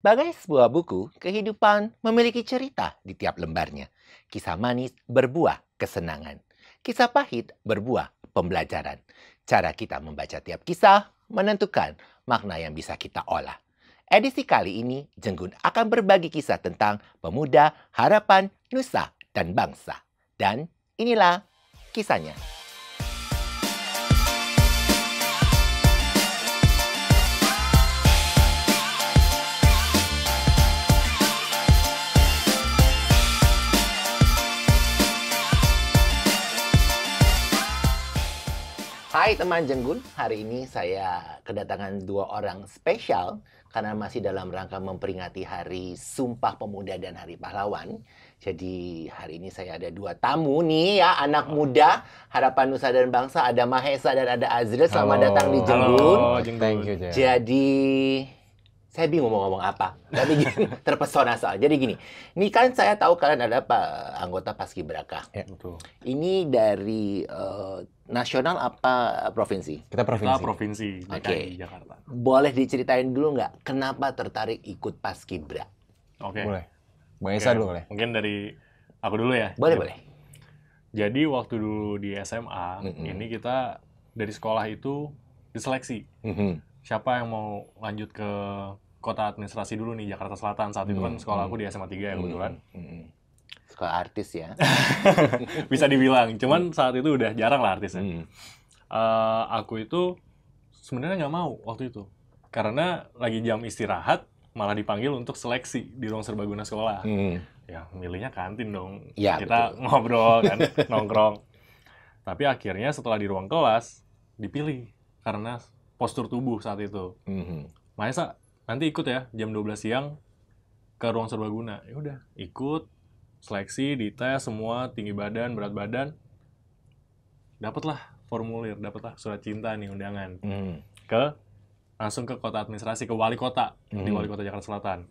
Bagai sebuah buku, kehidupan memiliki cerita di tiap lembarnya. Kisah manis berbuah kesenangan. Kisah pahit berbuah pembelajaran. Cara kita membaca tiap kisah menentukan makna yang bisa kita olah. Edisi kali ini, Jenggun akan berbagi kisah tentang pemuda, harapan, nusa, dan bangsa. Dan inilah kisahnya. Hai teman Jenggun, hari ini saya kedatangan dua orang spesial karena masih dalam rangka memperingati Hari Sumpah Pemuda dan Hari Pahlawan. Jadi hari ini saya ada dua tamu nih ya, anak muda Harapan Nusa dan Bangsa, ada Mahesa dan ada Azril. Selamat datang di Jenggun. Halo, thank you, Jen. Jadi saya bingung mau ngomong apa, tapi terpesona soal. Jadi gini, ini kan saya tahu kalian ada anggota Paskibraka. Ya, betul. Ini dari nasional apa provinsi? Kita provinsi. Kita provinsi, DKI, Jakarta. Boleh diceritain dulu nggak kenapa tertarik ikut Paskibra? Oke. Boleh. Bang Esa dulu boleh. Mungkin dari aku dulu ya. Boleh, Yuk. boleh. Jadi waktu dulu di SMA, ini kita dari sekolah itu diseleksi. Siapa yang mau lanjut ke kota administrasi dulu nih, Jakarta Selatan. Saat itu kan sekolah aku di SMA 3 ya kebetulan. Sekolah artis ya. Bisa dibilang, cuman saat itu udah jarang lah artisnya. Aku itu sebenarnya nggak mau waktu itu. Karena lagi jam istirahat, malah dipanggil untuk seleksi di ruang serbaguna sekolah. Ya, milihnya kantin dong. Ya, Kita betul. ngobrol kan, nongkrong. Tapi akhirnya setelah di ruang kelas, dipilih. Karena postur tubuh saat itu. Mahesa, nanti ikut ya, jam 12 siang ke ruang serbaguna. Ya udah, ikut, seleksi, dites semua, tinggi badan, berat badan. Dapatlah formulir, dapatlah surat cinta nih, undangan. Langsung ke kota administrasi, ke wali kota, di wali kota Jakarta Selatan.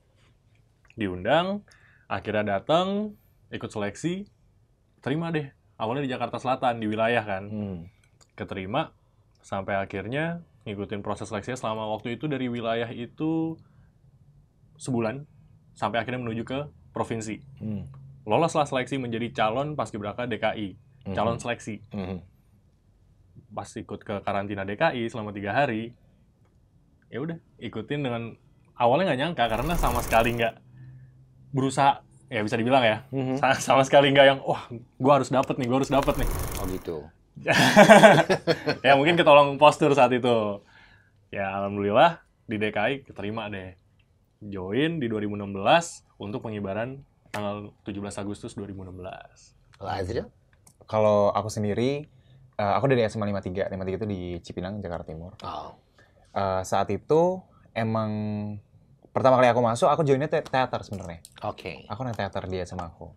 Diundang, akhirnya datang, ikut seleksi, terima deh. Awalnya di Jakarta Selatan, di wilayah kan. Keterima, sampai akhirnya ngikutin proses seleksinya selama waktu itu dari wilayah itu sebulan, sampai akhirnya menuju ke provinsi. Loloslah seleksi menjadi calon Paskibraka DKI, calon seleksi. Pas ikut ke karantina DKI selama 3 hari, ya udah ikutin dengan awalnya nggak nyangka karena sama sekali nggak berusaha, ya bisa dibilang ya, sama sekali nggak yang, wah, gue harus dapet nih. Oh gitu. Ya mungkin ketolong postur saat itu. Ya alhamdulillah di DKI keterima deh. Join di 2016 untuk pengibaran tanggal 17 Agustus 2016. Kalau Azril? Kalau aku sendiri, aku dari SMA 53. 53 itu di Cipinang, Jakarta Timur. Oh. Saat itu emang pertama kali aku masuk, aku joinnya teater sebenarnya. Oke. Aku naik teater di SMA aku.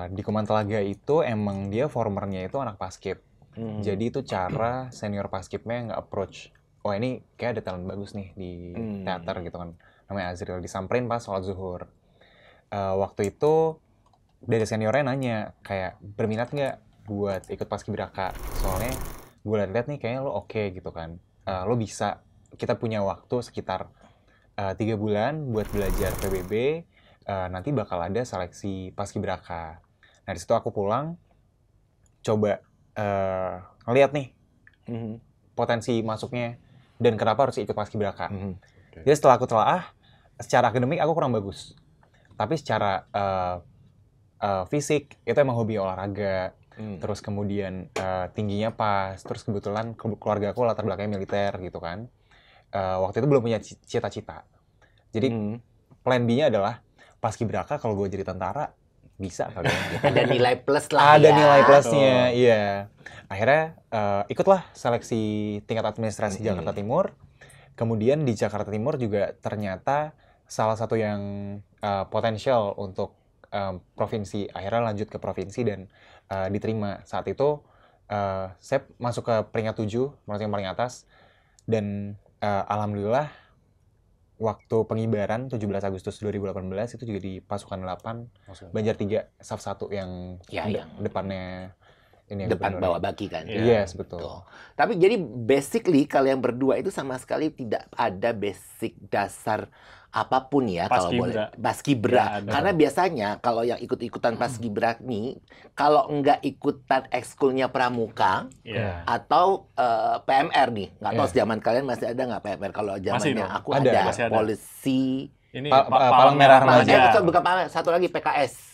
Di Kuman Telaga itu emang dia formernya itu anak paskib. Jadi itu cara senior paskibnya nge-approach. Oh ini kayak ada talent bagus nih di teater gitu kan. Namanya Azril, disamperin pas sholat zuhur. Waktu itu dari seniornya nanya kayak berminat nggak buat ikut Paskibraka. Soalnya gue liat-liat nih kayaknya lo oke gitu kan. Lo bisa, kita punya waktu sekitar 3 bulan buat belajar PBB. Nanti bakal ada seleksi Paskibraka. Nah di situ aku pulang, coba ngeliat nih potensi masuknya dan kenapa harus ikut Paskibraka. Jadi setelah aku telaah, secara akademik aku kurang bagus, tapi secara fisik itu emang hobi olahraga. Terus kemudian tingginya pas, terus kebetulan keluarga aku latar belakangnya militer gitu kan. Waktu itu belum punya cita-cita. Jadi plan B-nya adalah Paskibraka, kalau gue jadi tentara bisa kali ya. Ada nilai plus lah. Ada ya. nilai plusnya, iya. Akhirnya ikutlah seleksi tingkat administrasi Jakarta Timur. Kemudian di Jakarta Timur juga ternyata salah satu yang potensial untuk provinsi. Akhirnya lanjut ke provinsi dan diterima. Saat itu saya masuk ke peringkat 7, maksudnya yang paling atas. Dan alhamdulillah waktu pengibaran 17 Agustus 2018 itu juga di pasukan 8 Banjar 3 Saf 1 yang depannya ini depan bawa baki kan. Yes, betul. Tapi jadi basically kalian berdua itu sama sekali tidak ada basic dasar apapun ya kalau boleh paskibra. Karena biasanya kalau yang ikut-ikutan paskibra nih, kalau nggak ikutan ekskulnya pramuka atau PMR nih, nggak tahu zaman kalian masih ada nggak PMR? Kalau zamannya aku ada polisi. Ini Palang Merah Remaja. Bukan Palang, satu lagi PKS.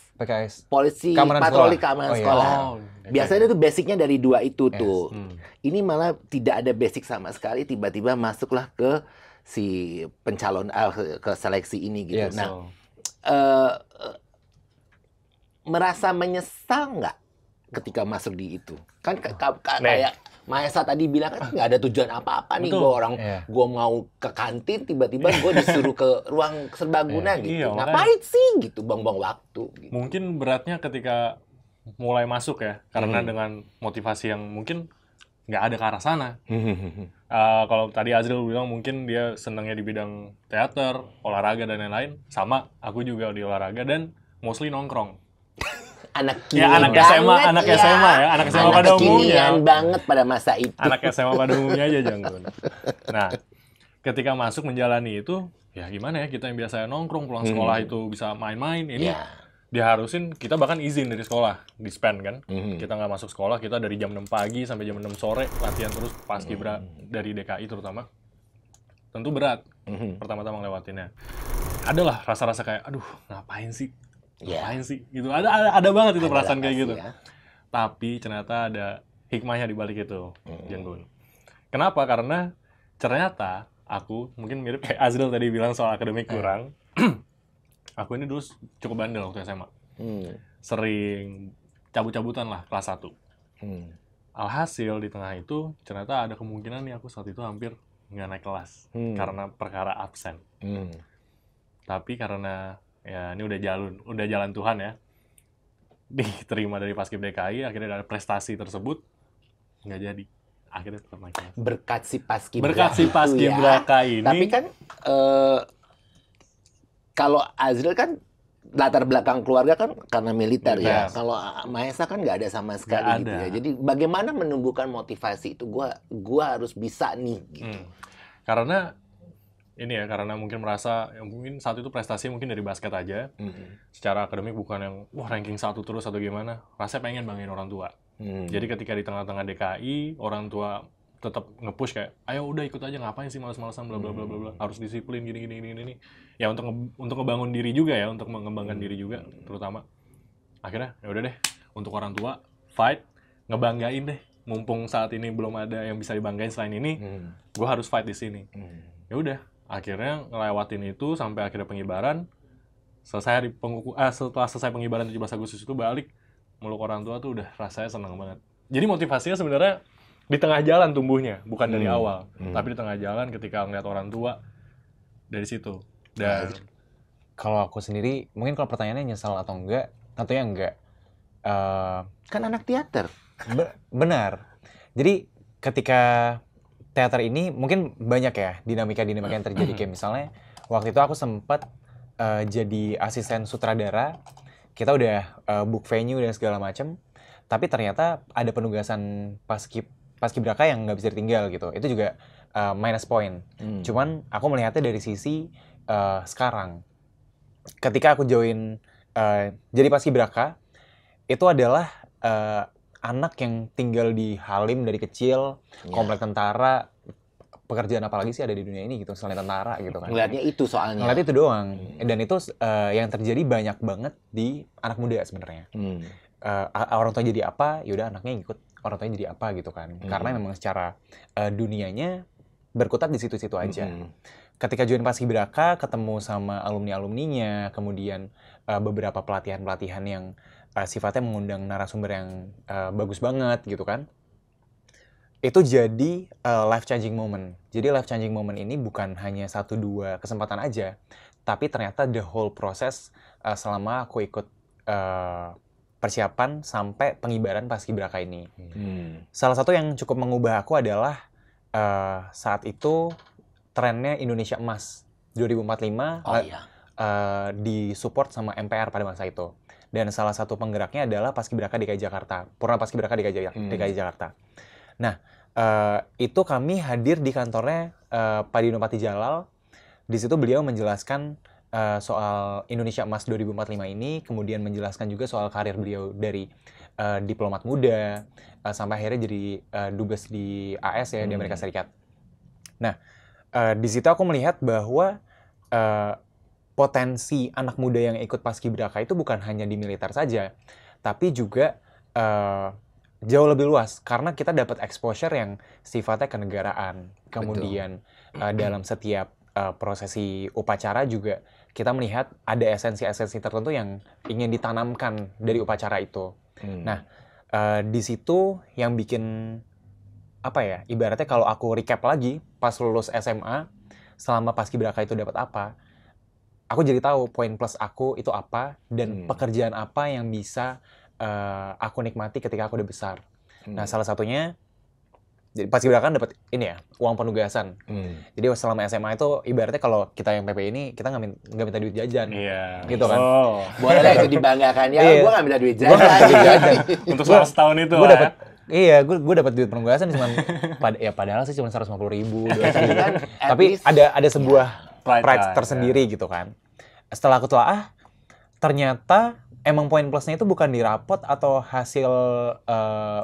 Polisi keamanan patroli keamanan sekolah. Biasanya itu basicnya dari 2 itu tuh. Ini malah tidak ada basic sama sekali, tiba-tiba masuklah ke si pencalon ke seleksi ini gitu. Nah, merasa menyesal nggak ketika masuk di itu? Kan kayak Maesa tadi bilang kan nggak ada tujuan apa-apa nih, gue mau ke kantin, tiba-tiba gue disuruh ke ruang serbaguna gitu. Ngapain sih gitu, buang-buang waktu. Gitu. Mungkin beratnya ketika mulai masuk ya, karena dengan motivasi yang mungkin nggak ada ke arah sana. Kalau tadi Azril bilang mungkin dia senangnya di bidang teater, olahraga dan lain-lain, sama aku juga di olahraga dan mostly nongkrong. Anak SMA ya, anak SMA pada umumnya banget pada masa itu. Anak SMA pada umumnya aja Janggun. Nah, ketika masuk menjalani itu, ya gimana ya, kita yang biasanya nongkrong pulang sekolah itu bisa main-main, ini diharusin kita bahkan izin dari sekolah, disband kan. Kita nggak masuk sekolah, kita dari jam 6 pagi sampai jam 6 sore latihan terus paskibra dari DKI terutama. Tentu berat pertama-tama ngelewatinnya. Adalah rasa-rasa kayak, aduh ngapain sih? Ngapain sih? Gitu. Ada banget itu perasaan kayak gitu. Ya. Tapi ternyata ada hikmahnya di balik itu, Janggun. Kenapa? Karena ternyata aku, mungkin mirip kayak Azril tadi bilang soal akademik kurang, aku ini dulu cukup bandel waktu SMA. Sering cabut-cabutan lah kelas 1. Alhasil di tengah itu, ternyata ada kemungkinan nih aku saat itu hampir nggak naik kelas. Karena perkara absen. Tapi karena ya ini udah jalan Tuhan ya, diterima dari Paskib DKI, akhirnya ada prestasi tersebut, nggak jadi, akhirnya tetap naik kelas. Berkat si Paskibra ini. Tapi kan kalau Azril kan latar belakang keluarga kan karena militer ya. Kalau Maesa kan nggak ada sama sekali gitu ya. Jadi bagaimana menumbuhkan motivasi itu? Gua harus bisa nih. Gitu. Karena ini ya, karena mungkin merasa mungkin saat itu prestasi mungkin dari basket aja, secara akademik bukan yang ranking 1 terus atau gimana, rasanya pengen banggain orang tua. Jadi ketika di tengah-tengah DKI, orang tua tetap nge-push kayak, ayo udah ikut aja, ngapain sih males-malesan bla bla bla bla, harus disiplin gini. Ya untuk ngebangun diri juga ya, untuk mengembangkan diri juga terutama. Akhirnya ya udah deh, untuk orang tua fight, ngebanggain deh. Mumpung saat ini belum ada yang bisa dibanggain selain ini, gue harus fight di sini. Ya udah. Akhirnya ngelewatin itu sampai akhirnya pengibaran. Setelah selesai pengibaran 17 Agustus itu balik, meluk orang tua tuh udah rasanya senang banget. Jadi motivasinya sebenarnya di tengah jalan tumbuhnya, bukan dari awal. Tapi di tengah jalan ketika ngeliat orang tua, dari situ. Dan kalau aku sendiri, mungkin kalau pertanyaannya nyesal atau enggak, tentunya enggak. Kan anak teater. Benar. Jadi ketika teater ini mungkin banyak ya dinamika yang terjadi, kayak misalnya waktu itu aku sempat jadi asisten sutradara, kita udah book venue dan segala macam, tapi ternyata ada penugasan paskibraka yang nggak bisa ditinggal gitu, itu juga minus point. Cuman aku melihatnya dari sisi sekarang, ketika aku join jadi paskibraka, itu adalah anak yang tinggal di Halim dari kecil, komplek tentara, pekerjaan apa lagi sih ada di dunia ini gitu selain tentara gitu kan. Ngeliatnya itu soalnya. Ngeliat itu doang. Dan itu yang terjadi banyak banget di anak muda sebenarnya. Orang tua jadi apa, yaudah anaknya ngikut orang tuanya jadi apa gitu kan. Karena memang secara dunianya berkutat di situ-situ aja. Ketika join Paskibraka, ketemu sama alumni-alumninya, kemudian beberapa pelatihan-pelatihan yang sifatnya mengundang narasumber yang bagus banget gitu kan. Itu jadi life-changing moment. Jadi life-changing moment ini bukan hanya 1-2 kesempatan aja, tapi ternyata the whole process selama aku ikut persiapan sampai pengibaran Paskibraka ini. Salah satu yang cukup mengubah aku adalah saat itu trennya Indonesia Emas 2045 disupport sama MPR pada masa itu. Dan salah satu penggeraknya adalah Paskibraka DKI Jakarta, Purna Paskibraka DKI Jakarta. Nah, itu kami hadir di kantornya Pak Dino Patijalal di situ beliau menjelaskan soal Indonesia Emas 2045 ini, kemudian menjelaskan juga soal karir beliau dari diplomat muda sampai akhirnya jadi dubes di AS ya, di Amerika Serikat. Nah, di situ aku melihat bahwa potensi anak muda yang ikut Paskibraka itu bukan hanya di militer saja, tapi juga jauh lebih luas karena kita dapat exposure yang sifatnya kenegaraan. Kemudian dalam setiap prosesi upacara juga kita melihat ada esensi-esensi tertentu yang ingin ditanamkan dari upacara itu. Nah, di situ yang bikin apa ya? Ibaratnya kalau aku recap lagi pas lulus SMA selama Paskibraka itu dapat apa? Aku jadi tahu poin plus aku itu apa dan pekerjaan apa yang bisa aku nikmati ketika aku udah besar. Nah, salah satunya jadi Paskibraka kan dapat ini ya, uang penugasan. Jadi selama SMA itu ibaratnya kalau kita yang PP ini kita nggak minta duit jajan. Gitu kan. Boleh lah itu dibanggakan ya. Gue nggak minta duit jajan. Untuk selama setahun itu gue dapat gue dapat duit penugasan cuma padahal sih cuma 150.000 kan, tapi ada sebuah pride tersendiri gitu kan. Setelah aku telah ternyata emang poin plusnya itu bukan di rapot atau hasil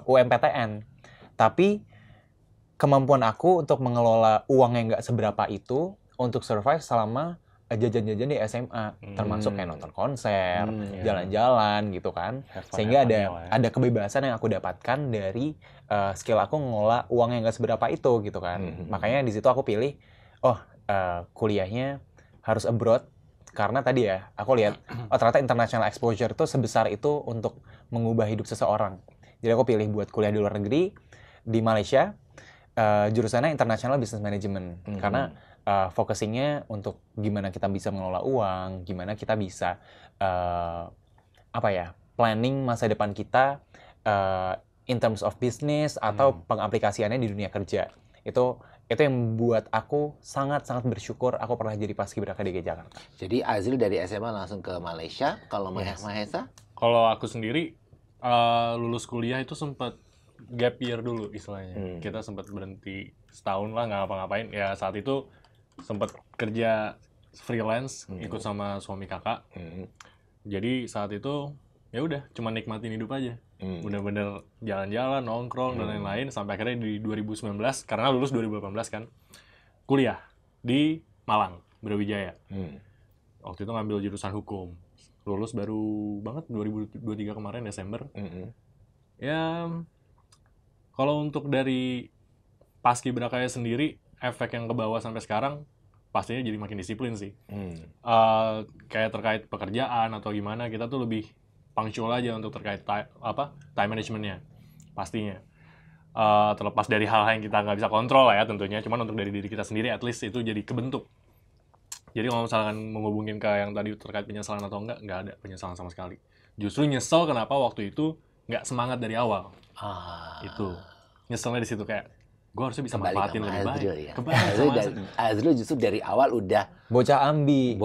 UMPTN, tapi kemampuan aku untuk mengelola uang yang nggak seberapa itu untuk survive selama jajan-jajan di SMA, termasuk kayak nonton konser, jalan-jalan gitu kan. Sehingga ada kebebasan yang aku dapatkan dari skill aku ngelola uang yang nggak seberapa itu gitu kan. Makanya di situ aku pilih, kuliahnya harus abroad. Karena tadi ya, aku lihat, ternyata international exposure itu sebesar itu untuk mengubah hidup seseorang. Jadi aku pilih buat kuliah di luar negeri, di Malaysia, jurusannya International Business Management. Karena focusingnya untuk gimana kita bisa mengelola uang, gimana kita bisa, planning masa depan kita in terms of business, atau pengaplikasiannya di dunia kerja. Itu yang membuat aku sangat-sangat bersyukur aku pernah jadi Paskibraka DKI Jakarta. Jadi Azril dari SMA langsung ke Malaysia. Kalau Mahesa? Kalau aku sendiri lulus kuliah itu sempat gap year dulu istilahnya. Kita sempat berhenti setahun lah nggak ngapa-ngapain. Ya saat itu sempat kerja freelance ikut sama suami kakak. Jadi saat itu ya udah cuma nikmatin hidup aja. Bener-bener jalan-jalan, nongkrong dan lain-lain sampai akhirnya di 2019 karena lulus 2018 kan kuliah di Malang, Brawijaya. Waktu itu ngambil jurusan hukum. Lulus baru banget 2023 kemarin Desember. Ya kalau untuk dari Paskibrakanya sendiri efek yang ke bawah sampai sekarang pastinya jadi makin disiplin sih. Kayak terkait pekerjaan atau gimana kita tuh lebih punctual aja untuk terkait time managementnya pastinya. Terlepas dari hal-hal yang kita nggak bisa kontrol lah ya tentunya, cuman untuk dari diri kita sendiri at least itu jadi kebentuk. Jadi kalau misalkan menghubungin ke yang tadi terkait penyesalan atau nggak ada penyesalan sama sekali. Justru nyesel kenapa waktu itu nggak semangat dari awal. Itu nyeselnya di situ kayak gue harusnya bisa manfaatin lebih baik. Ya. Azril justru dari awal udah bocah ambi.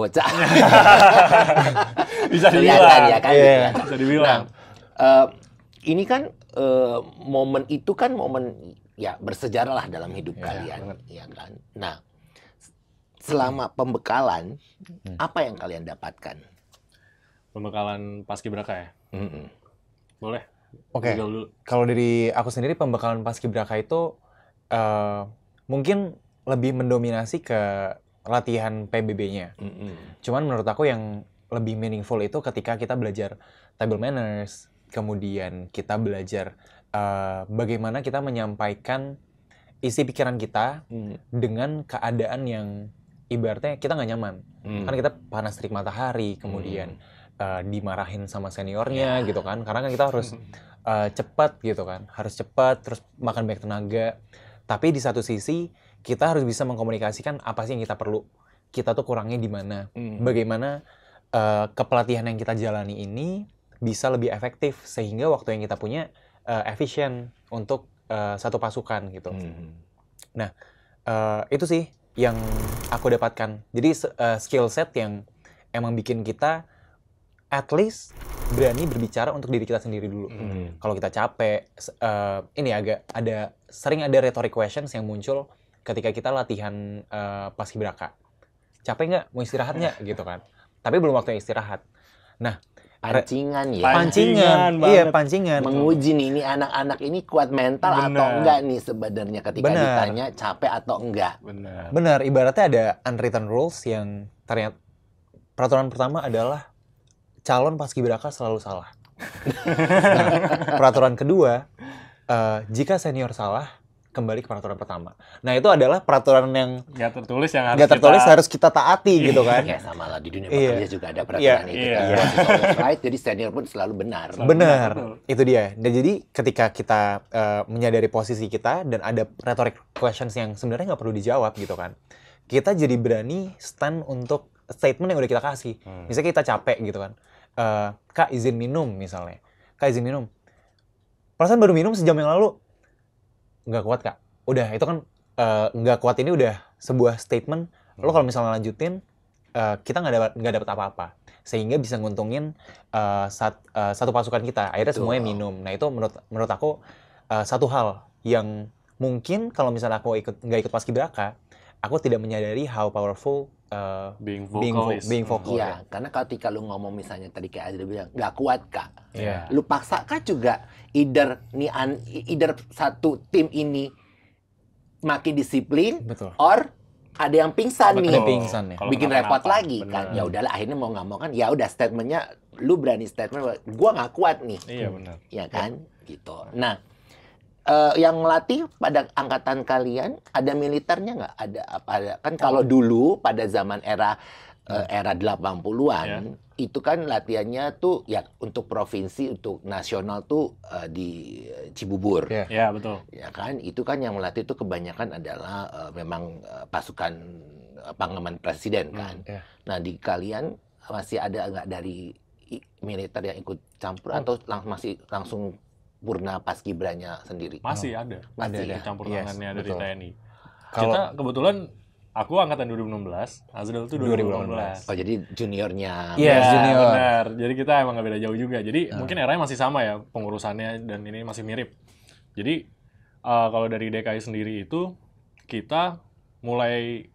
Bisa dibilang ya kan? Bisa dibilang. Nah, ini kan momen itu kan momen ya bersejarah lah dalam hidup kalian, ya kan? Nah, selama pembekalan apa yang kalian dapatkan? Pembekalan Paskibraka ya? Boleh. Oke. Kalau dari aku sendiri pembekalan Paskibraka itu mungkin lebih mendominasi ke latihan PBB-nya. Cuman menurut aku yang lebih meaningful itu ketika kita belajar table manners, kemudian kita belajar bagaimana kita menyampaikan isi pikiran kita dengan keadaan yang ibaratnya kita nggak nyaman. Kan kita panas terik matahari, kemudian dimarahin sama seniornya gitu kan. Karena kan kita harus cepat gitu kan. Harus cepat, terus makan banyak tenaga. Tapi di satu sisi kita harus bisa mengkomunikasikan apa sih yang kita perlu. Kita tuh kurangnya di mana. Bagaimana kepelatihan yang kita jalani ini bisa lebih efektif sehingga waktu yang kita punya efisien untuk satu pasukan gitu. Nah, itu sih yang aku dapatkan. Jadi skill set yang emang bikin kita at least berani berbicara untuk diri kita sendiri dulu. Kalau kita capek, ini sering ada rhetoric questions yang muncul ketika kita latihan Paskibraka. capek nggak, mau istirahat nggak gitu kan. Tapi belum waktunya istirahat. Nah, Pancingan ya. Pancingan iya banget. pancingan. Menguji nih, ini anak-anak ini kuat mental atau Bener. enggak nih sebenarnya ketika Bener. ditanya capek atau enggak. Benar. Benar, ibaratnya ada unwritten rules yang ternyata peraturan pertama adalah calon paskibraka selalu salah. Nah, peraturan kedua, jika senior salah, kembali ke peraturan pertama. Nah, itu adalah peraturan yang Nggak tertulis yang harus nggak tertulis kita... harus kita taati gitu kan. Ya sama lah di dunia Iya. bekerja juga ada peraturan itu. Iya. Kan. Boss is always right, jadi senior pun selalu benar. Benar, betul. itu dia. Dan jadi ketika kita menyadari posisi kita dan ada rhetoric questions yang sebenarnya nggak perlu dijawab gitu kan, kita jadi berani stand untuk statement yang udah kita kasih. Misalnya kita capek gitu kan, Kak izin minum misalnya, Kak izin minum. Perasaan baru minum sejam yang lalu, nggak kuat Kak. Udah itu kan nggak kuat ini udah sebuah statement. Lo kalau misalnya lanjutin, kita nggak dapat apa-apa. Sehingga bisa nguntungin satu pasukan kita. Akhirnya Betul. semuanya minum. Nah itu menurut aku satu hal yang mungkin kalau misalnya aku nggak ikut paskibraka, aku tidak menyadari how powerful being being vocal is- being vocal. Iya, karena ketika lu ngomong misalnya tadi kayak Adri bilang, nggak kuat Kak. Iya. Lu paksa Kak juga either satu tim ini makin disiplin Betul. or ada yang pingsan Betul. nih. Ada pingsan ya. Kalau Bikin kenapa-napa. repot lagi kan. Benar. Ya udahlah akhirnya mau nggak mau kan ya udah statementnya lu berani statement gua nggak kuat nih. Iya benar. Ya kan? Gitu. Nah, yang melatih pada angkatan kalian ada militernya nggak? Ada apa? Kan kalau dulu pada zaman era 80-an itu kan latihannya tuh ya untuk provinsi, untuk nasional tuh di Cibubur. Iya. Ya betul. Ya kan? Itu kan yang melatih itu kebanyakan adalah memang pasukan pangaman presiden kan. Iya. Nah, di kalian masih ada nggak dari militer yang ikut campur atau masih langsung purna paskibranya sendiri? Masih ada. Masih ada. Campur Yes, tangannya dari betul. TNI. Kalau Kita kebetulan aku angkatan 2016, Azril tuh 2018. Oh, jadi juniornya. Iya. Yes, Ya, junior. benar. Jadi kita emang nggak beda jauh juga. Jadi mungkin eranya masih sama ya pengurusannya dan ini masih mirip. Jadi kalau dari DKI sendiri itu kita mulai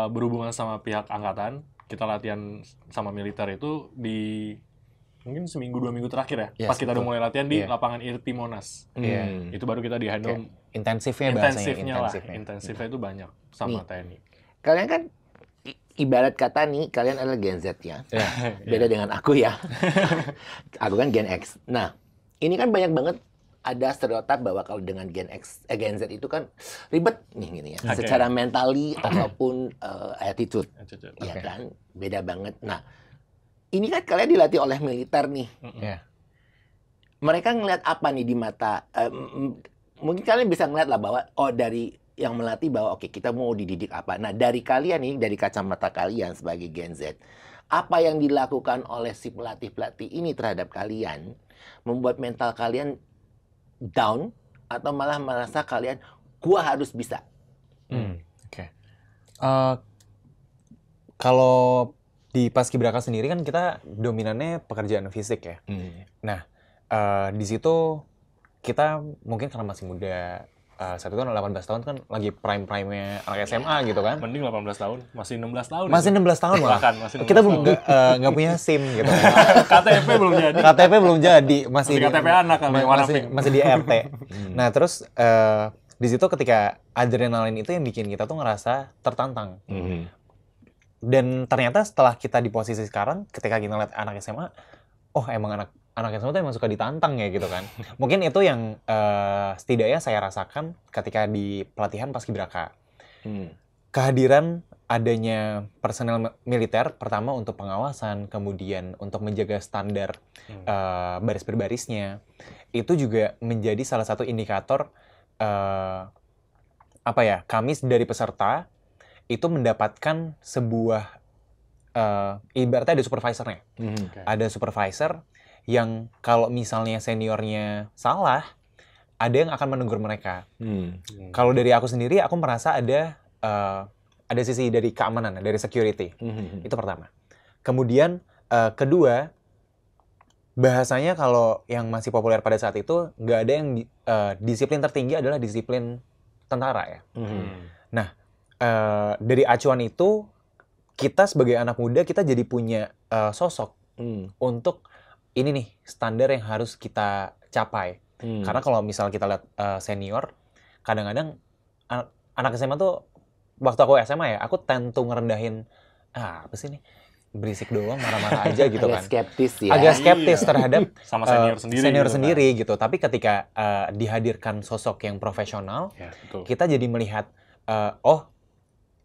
berhubungan sama pihak angkatan, kita latihan sama militer itu di mungkin seminggu 2 minggu terakhir ya. Yes, Pas kita udah betul. mulai latihan di Iya. lapangan Irti Monas. Iya. Itu baru kita di handle intensifnya bahasanya. intensifnya lah. Intensifnya itu banyak sama Nih. TNI. Kalian kan ibarat kata nih, kalian adalah Gen Z ya. Iya. Beda dengan aku ya. Aku kan Gen X. Nah, ini kan banyak banget ada stereotip bahwa kalau dengan Gen Z itu kan ribet nih gini ya. Oke. Secara mentally ataupun attitude, ya Oke. kan? Beda banget. Nah, ini kan kalian dilatih oleh militer nih. Iya. Mereka ngelihat apa nih di mata? Mungkin kalian bisa ngeliat lah bahwa dari yang melatih bahwa oke, kita mau dididik apa. Nah, dari kalian nih, dari kacamata kalian sebagai Gen Z, apa yang dilakukan oleh si pelatih-pelatih ini terhadap kalian membuat mental kalian down atau malah merasa kalian gua harus bisa. Oke. Kalau di paskibraka sendiri kan kita dominannya pekerjaan fisik ya. Nah, di situ kita mungkin karena masih muda, saat itu kan 18 tahun kan lagi prime-prime-nya anak SMA gitu kan. Mending 18 tahun, masih 16 tahun. Masih itu. 16 tahun malah. Bahkan masih 16 Kita belum tahun. nggak punya SIM gitu. KTP belum jadi. KTP belum jadi, masih Masih KTP anak kali, warna pink. masih di RT. Nah, terus di situ ketika adrenalin itu yang bikin kita tuh ngerasa tertantang. Dan ternyata setelah kita di posisi sekarang, ketika kita lihat anak SMA, oh emang anak SMA tuh emang suka ditantang ya gitu kan. Mungkin itu yang setidaknya saya rasakan ketika di pelatihan paskibraka. Kehadiran adanya personel militer, pertama untuk pengawasan, kemudian untuk menjaga standar baris berbarisnya, itu juga menjadi salah satu indikator kami dari peserta itu mendapatkan sebuah ibaratnya ada supervisornya. Ada supervisor yang kalau misalnya seniornya salah, ada yang akan menegur mereka. Kalau dari aku sendiri, aku merasa ada sisi dari keamanan, dari security. Itu pertama. Kemudian kedua, bahasanya kalau yang masih populer pada saat itu, nggak ada yang disiplin tertinggi adalah disiplin tentara ya. Nah, dari acuan itu, kita sebagai anak muda kita jadi punya sosok untuk ini nih standar yang harus kita capai. Karena kalau misal kita lihat senior, kadang-kadang anak SMA tuh waktu aku SMA ya, aku tend to ngerendahin apa sih nih, berisik doang, marah-marah aja gitu kan. Agak skeptis ya. Agak skeptis terhadap sama senior sendiri gitu. Tapi ketika dihadirkan sosok yang profesional, ya, betul. kita jadi melihat oh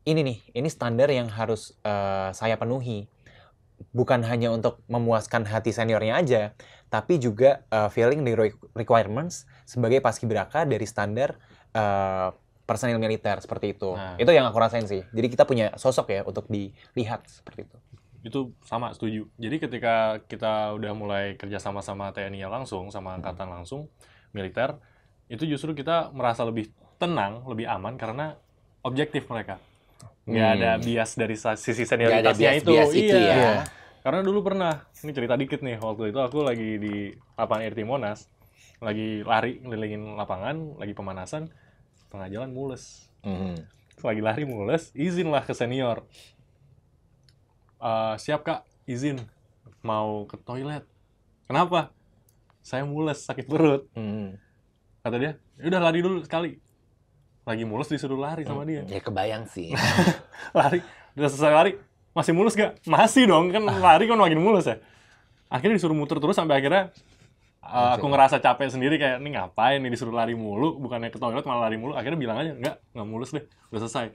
ini nih, ini standar yang harus saya penuhi. Bukan hanya untuk memuaskan hati seniornya aja, tapi juga filling the requirements sebagai paskibraka dari standar personil militer seperti itu. Nah. Itu yang aku rasain sih. Jadi kita punya sosok ya untuk dilihat seperti itu. Itu sama, setuju. Jadi ketika kita udah mulai kerja sama-sama TNI langsung, sama angkatan langsung, militer, itu justru kita merasa lebih tenang, lebih aman karena objektif mereka. Nggak ada bias dari sisi senioritasnya itu. Iya. Karena dulu pernah, ini cerita dikit nih, waktu itu aku lagi di lapangan RT Monas, lagi lari ngelilingin lapangan, lagi pemanasan, tengah jalan mules. Lagi lari mules, izinlah ke senior. Siap Kak, izin. Mau ke toilet. Kenapa? Saya mules, sakit perut. Kata dia, udah lari dulu sekali. Lagi mulus disuruh lari sama dia. Ya kebayang sih. Lari, udah selesai lari, masih mulus gak? Masih dong, kan lari kan makin mulus ya. Akhirnya disuruh muter terus sampai akhirnya aku ngerasa capek sendiri kayak, ini ngapain nih disuruh lari mulu, bukannya ke toilet malah lari mulu. Akhirnya bilang aja, nggak mulus deh, udah selesai.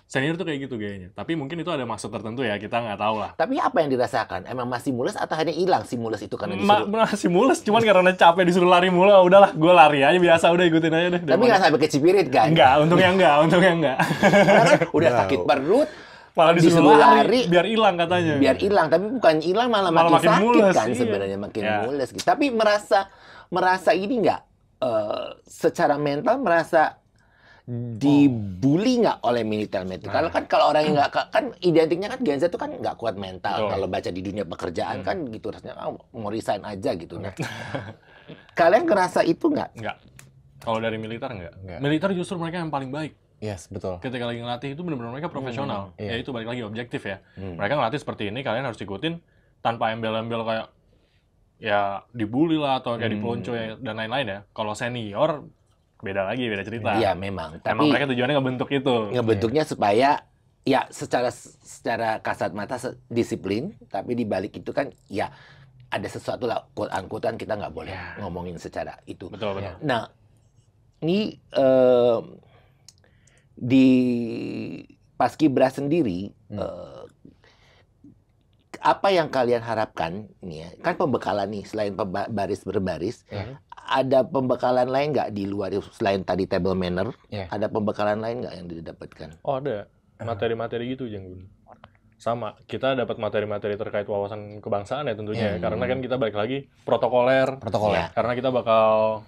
Senior tuh kayak gitu gayanya. Tapi mungkin itu ada maksud tertentu ya, kita nggak tahu lah. Tapi apa yang dirasakan? Emang masih mules atau hanya hilang si mules itu karena disuruh? Masih mules, cuman karena capek disuruh lari mulu, udahlah, gue lari aja biasa, udah ikutin aja deh. Tapi nggak sampai kecipirit kan? Enggak, untungnya enggak. Karena kan udah sakit perut, Malah disuruh lari, biar hilang katanya. Biar hilang, tapi bukan hilang malah makin sakit mules, kan iya. sebenarnya makin mules. Gitu. Tapi merasa ini nggak secara mental merasa dibully nggak oleh militer? Karena kan kalau orang yang nggak kan identiknya kan Gen Z itu kan nggak kuat mental. Kalau baca di dunia pekerjaan kan gitu rasanya mau resign aja gitu. Nah, kalian ngerasa itu nggak? Nggak. Kalau dari militer nggak. Militer justru mereka yang paling baik. Yes, betul. Ketika lagi ngelatih itu benar-benar mereka profesional. Ya itu balik lagi objektif ya. Mereka ngelatih seperti ini, kalian harus ikutin tanpa embel-embel kayak ya dibully lah atau kayak dipelonco dan lain-lain ya. Kalau senior beda cerita. Iya memang. Emang mereka tujuannya ngebentuk itu. Ngebentuknya supaya ya secara kasat mata disiplin, tapi di balik itu kan ya ada sesuatu lah quote-unquote kita nggak boleh ngomongin secara itu. Betul. Nah, ini di Paskibra sendiri apa yang kalian harapkan nih ya? Kan pembekalan nih selain baris berbaris, ada pembekalan lain nggak di luar selain tadi table manner? Ada pembekalan lain nggak yang didapatkan? Oh ada materi-materi gitu Janggun. Sama kita dapat materi-materi terkait wawasan kebangsaan ya tentunya karena kan kita balik lagi protokoler. Karena kita bakal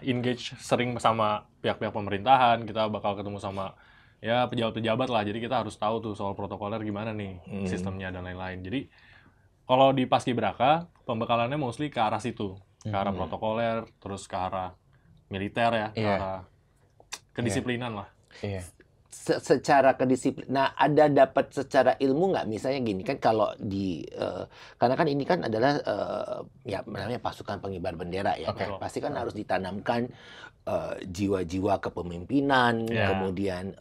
engage sering sama pihak-pihak pemerintahan, kita bakal ketemu sama ya pejabat-pejabat lah, jadi kita harus tahu tuh soal protokoler gimana nih sistemnya dan lain-lain. Jadi kalau di Paskibraka pembekalannya mostly ke arah situ, ke arah protokoler, terus ke arah militer ya, ke arah kedisiplinan lah. Secara kedisiplin, nah ada dapat secara ilmu nggak? Misalnya gini kan kalau karena kan ini kan adalah ya namanya pasukan pengibar bendera ya, pasti kan harus ditanamkan jiwa-jiwa kepemimpinan, kemudian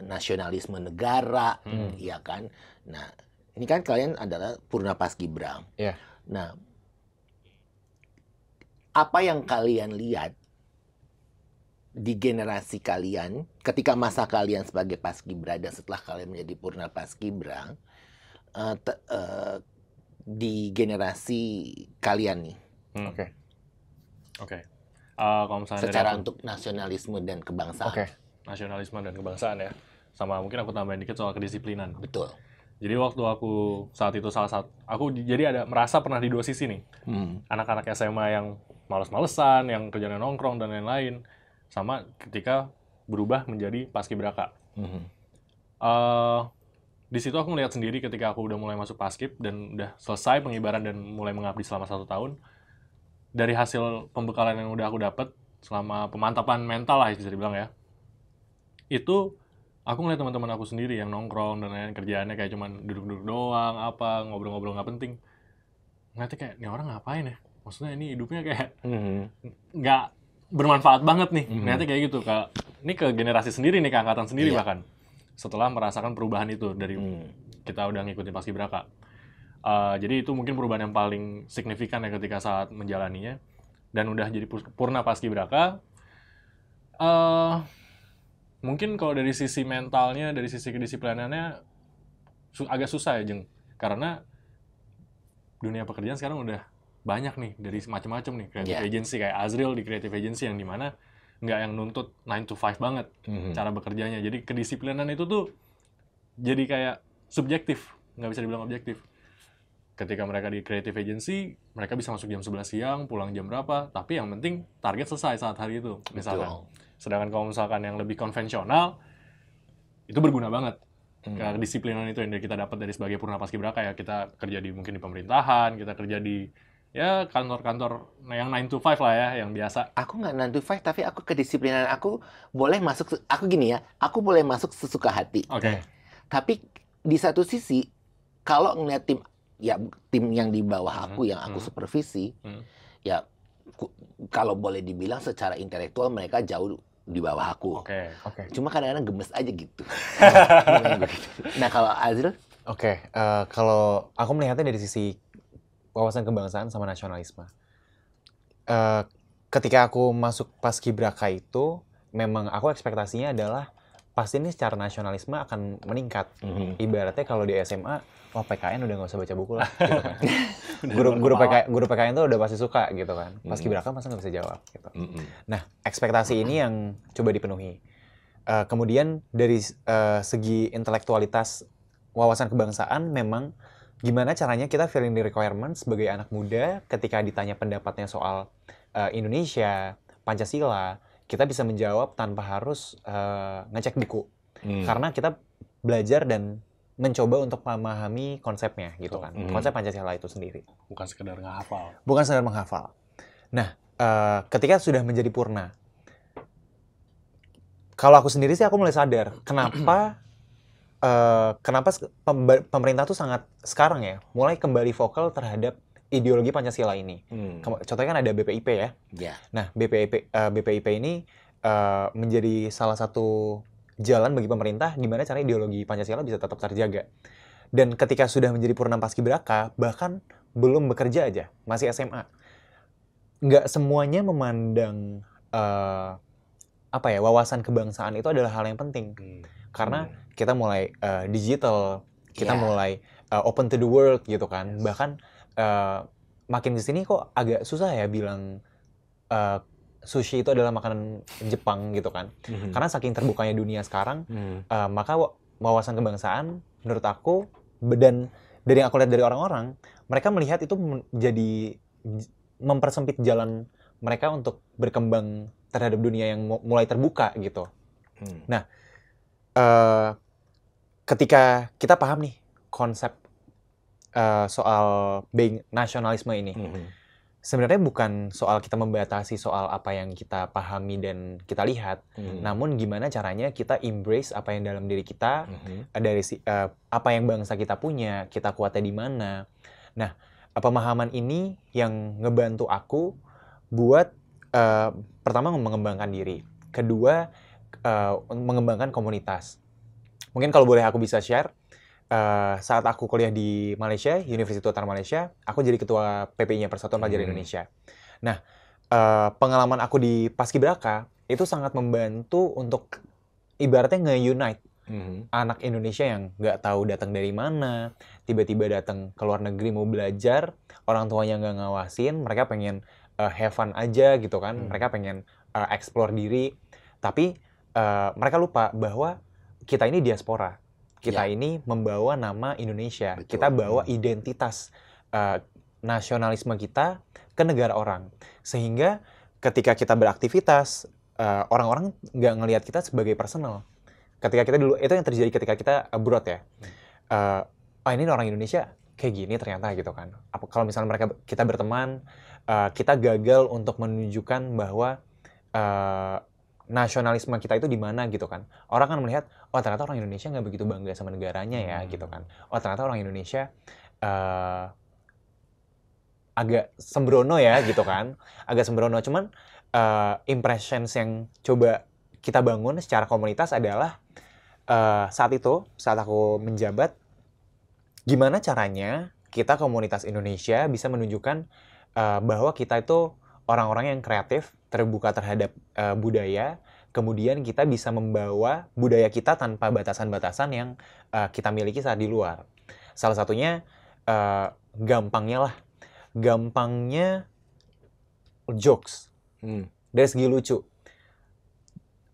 nasionalisme negara, ya kan. Nah ini kan kalian adalah Purna Paskibra. Nah apa yang kalian lihat di generasi kalian, ketika masa kalian sebagai Paskibra dan setelah kalian menjadi Purna Paskibra, di generasi kalian nih? Oke. Kalau misalnya secara untuk nasionalisme dan kebangsaan. Nasionalisme dan kebangsaan ya. Sama mungkin aku tambahin dikit soal kedisiplinan. Betul. Jadi waktu aku saat itu aku jadi merasa pernah di dua sisi nih. Anak-anak SMA yang males-malesan, yang kerjanya nongkrong dan lain-lain. Sama ketika berubah menjadi Paskibraka. Di situ aku melihat sendiri ketika aku udah mulai masuk Paskib dan udah selesai pengibaran dan mulai mengabdi selama 1 tahun. Dari hasil pembekalan yang udah aku dapat selama pemantapan mental lah bisa dibilang ya. Itu aku ngeliat teman-teman aku sendiri yang nongkrong dan lain-lain, kerjaannya kayak cuman duduk-duduk doang, apa ngobrol-ngobrol nggak penting. Ngeliatnya kayak, ini orang ngapain ya? Maksudnya ini hidupnya kayak nggak bermanfaat banget nih. Ngeliatnya kayak gitu. Ini ke generasi sendiri nih, ke angkatan sendiri bahkan. Setelah merasakan perubahan itu dari kita udah ngikutin Paskibraka. Jadi itu mungkin perubahan yang paling signifikan ya ketika saat menjalaninya. Dan udah jadi purna Paskibraka. Mungkin kalau dari sisi mentalnya, dari sisi kedisiplinannya agak susah ya, Jeng. Karena dunia pekerjaan sekarang udah banyak nih, dari macam-macam nih. Creative agency, kayak Azril di creative agency yang dimana nggak yang nuntut 9 to 5 banget cara bekerjanya. Jadi kedisiplinan itu tuh jadi kayak subjektif, nggak bisa dibilang objektif. Ketika mereka di creative agency, mereka bisa masuk jam 11 siang, pulang jam berapa, tapi yang penting target selesai saat hari itu, misalkan. Sedangkan kalau misalkan yang lebih konvensional, itu berguna banget. Kedisiplinan itu yang kita dapat dari sebagai purna Paskibraka ya, kita kerja mungkin di pemerintahan, kita kerja di ya kantor-kantor yang 9 to 5 lah ya, yang biasa. Aku nggak 9 to 5, tapi aku kedisiplinan aku boleh masuk, aku gini ya, aku boleh masuk sesuka hati. Oke. Tapi di satu sisi, kalau ngeliat tim yang di bawah aku, yang aku supervisi, ya kalau boleh dibilang secara intelektual mereka jauh di bawah aku. Oke. Cuma kadang-kadang gemes aja gitu. Nah kalau Azril? Kalau aku melihatnya dari sisi wawasan kebangsaan sama nasionalisme. Ketika aku masuk Paskibraka itu, memang aku ekspektasinya adalah pasti ini secara nasionalisme akan meningkat. Ibaratnya kalau di SMA, PKN udah nggak usah baca buku lah, gitu kan. Guru PKN tuh udah pasti suka gitu kan. Paskibraka masa nggak bisa jawab gitu. Nah, ekspektasi ini yang coba dipenuhi. Kemudian dari segi intelektualitas wawasan kebangsaan, memang gimana caranya kita filling the requirement sebagai anak muda ketika ditanya pendapatnya soal Indonesia, Pancasila, kita bisa menjawab tanpa harus ngecek buku. Karena kita belajar dan mencoba untuk memahami konsepnya gitu kan. Konsep Pancasila itu sendiri. Bukan sekedar menghafal. Bukan sekedar menghafal. Nah, ketika sudah menjadi purna, kalau aku sendiri sih aku mulai sadar kenapa pemerintah tuh sangat sekarang ya mulai kembali vokal terhadap ideologi Pancasila ini. Contohnya kan ada BPIP ya. Nah, BPIP ini menjadi salah satu jalan bagi pemerintah di mana cara ideologi Pancasila bisa tetap terjaga. Dan ketika sudah menjadi purna Paskibraka, bahkan belum bekerja aja, masih SMA, nggak semuanya memandang wawasan kebangsaan itu adalah hal yang penting. Karena kita mulai digital, kita mulai open to the world gitu kan. Bahkan makin kesini kok agak susah ya bilang sushi itu adalah makanan Jepang gitu kan. Karena saking terbukanya dunia sekarang, maka wawasan kebangsaan menurut aku, dan dari yang aku lihat dari orang-orang, mereka melihat itu menjadi mempersempit jalan mereka untuk berkembang terhadap dunia yang mulai terbuka gitu. Nah, ketika kita paham nih konsep soal nasionalisme ini, sebenarnya bukan soal kita membatasi soal apa yang kita pahami dan kita lihat, namun gimana caranya kita embrace apa yang dalam diri kita, dari apa yang bangsa kita punya, kita kuatnya di mana. Nah, pemahaman ini yang ngebantu aku buat pertama mengembangkan diri, kedua mengembangkan komunitas. Mungkin kalau boleh aku bisa share, saat aku kuliah di Malaysia, Universitas Utara Malaysia, aku jadi ketua PPI-nya Persatuan Pelajar Indonesia. Nah, pengalaman aku di Paskibraka itu sangat membantu untuk ibaratnya nge-unite anak Indonesia yang nggak tahu datang dari mana, tiba-tiba datang ke luar negeri mau belajar, orang tuanya nggak ngawasin, mereka pengen have fun aja gitu kan, mereka pengen explore diri, tapi mereka lupa bahwa kita ini diaspora. Kita ini membawa nama Indonesia. Betul. Kita bawa identitas nasionalisme kita ke negara orang. Sehingga ketika kita beraktivitas, orang-orang nggak ngelihat kita sebagai personal. Ketika kita dulu, itu yang terjadi ketika kita abroad ya. Ini orang Indonesia kayak gini ternyata gitu kan. Kalau misalnya kita berteman, kita gagal untuk menunjukkan bahwa nasionalisme kita itu di mana gitu kan. Orang kan melihat, oh ternyata orang Indonesia nggak begitu bangga sama negaranya ya gitu kan. Oh ternyata orang Indonesia agak sembrono ya gitu kan. Agak sembrono, cuman impressions yang coba kita bangun secara komunitas adalah saat aku menjabat, gimana caranya kita komunitas Indonesia bisa menunjukkan bahwa kita itu orang-orang yang kreatif, terbuka terhadap budaya, kemudian kita bisa membawa budaya kita tanpa batasan-batasan yang kita miliki saat di luar. Salah satunya gampangnya jokes. Dari segi lucu.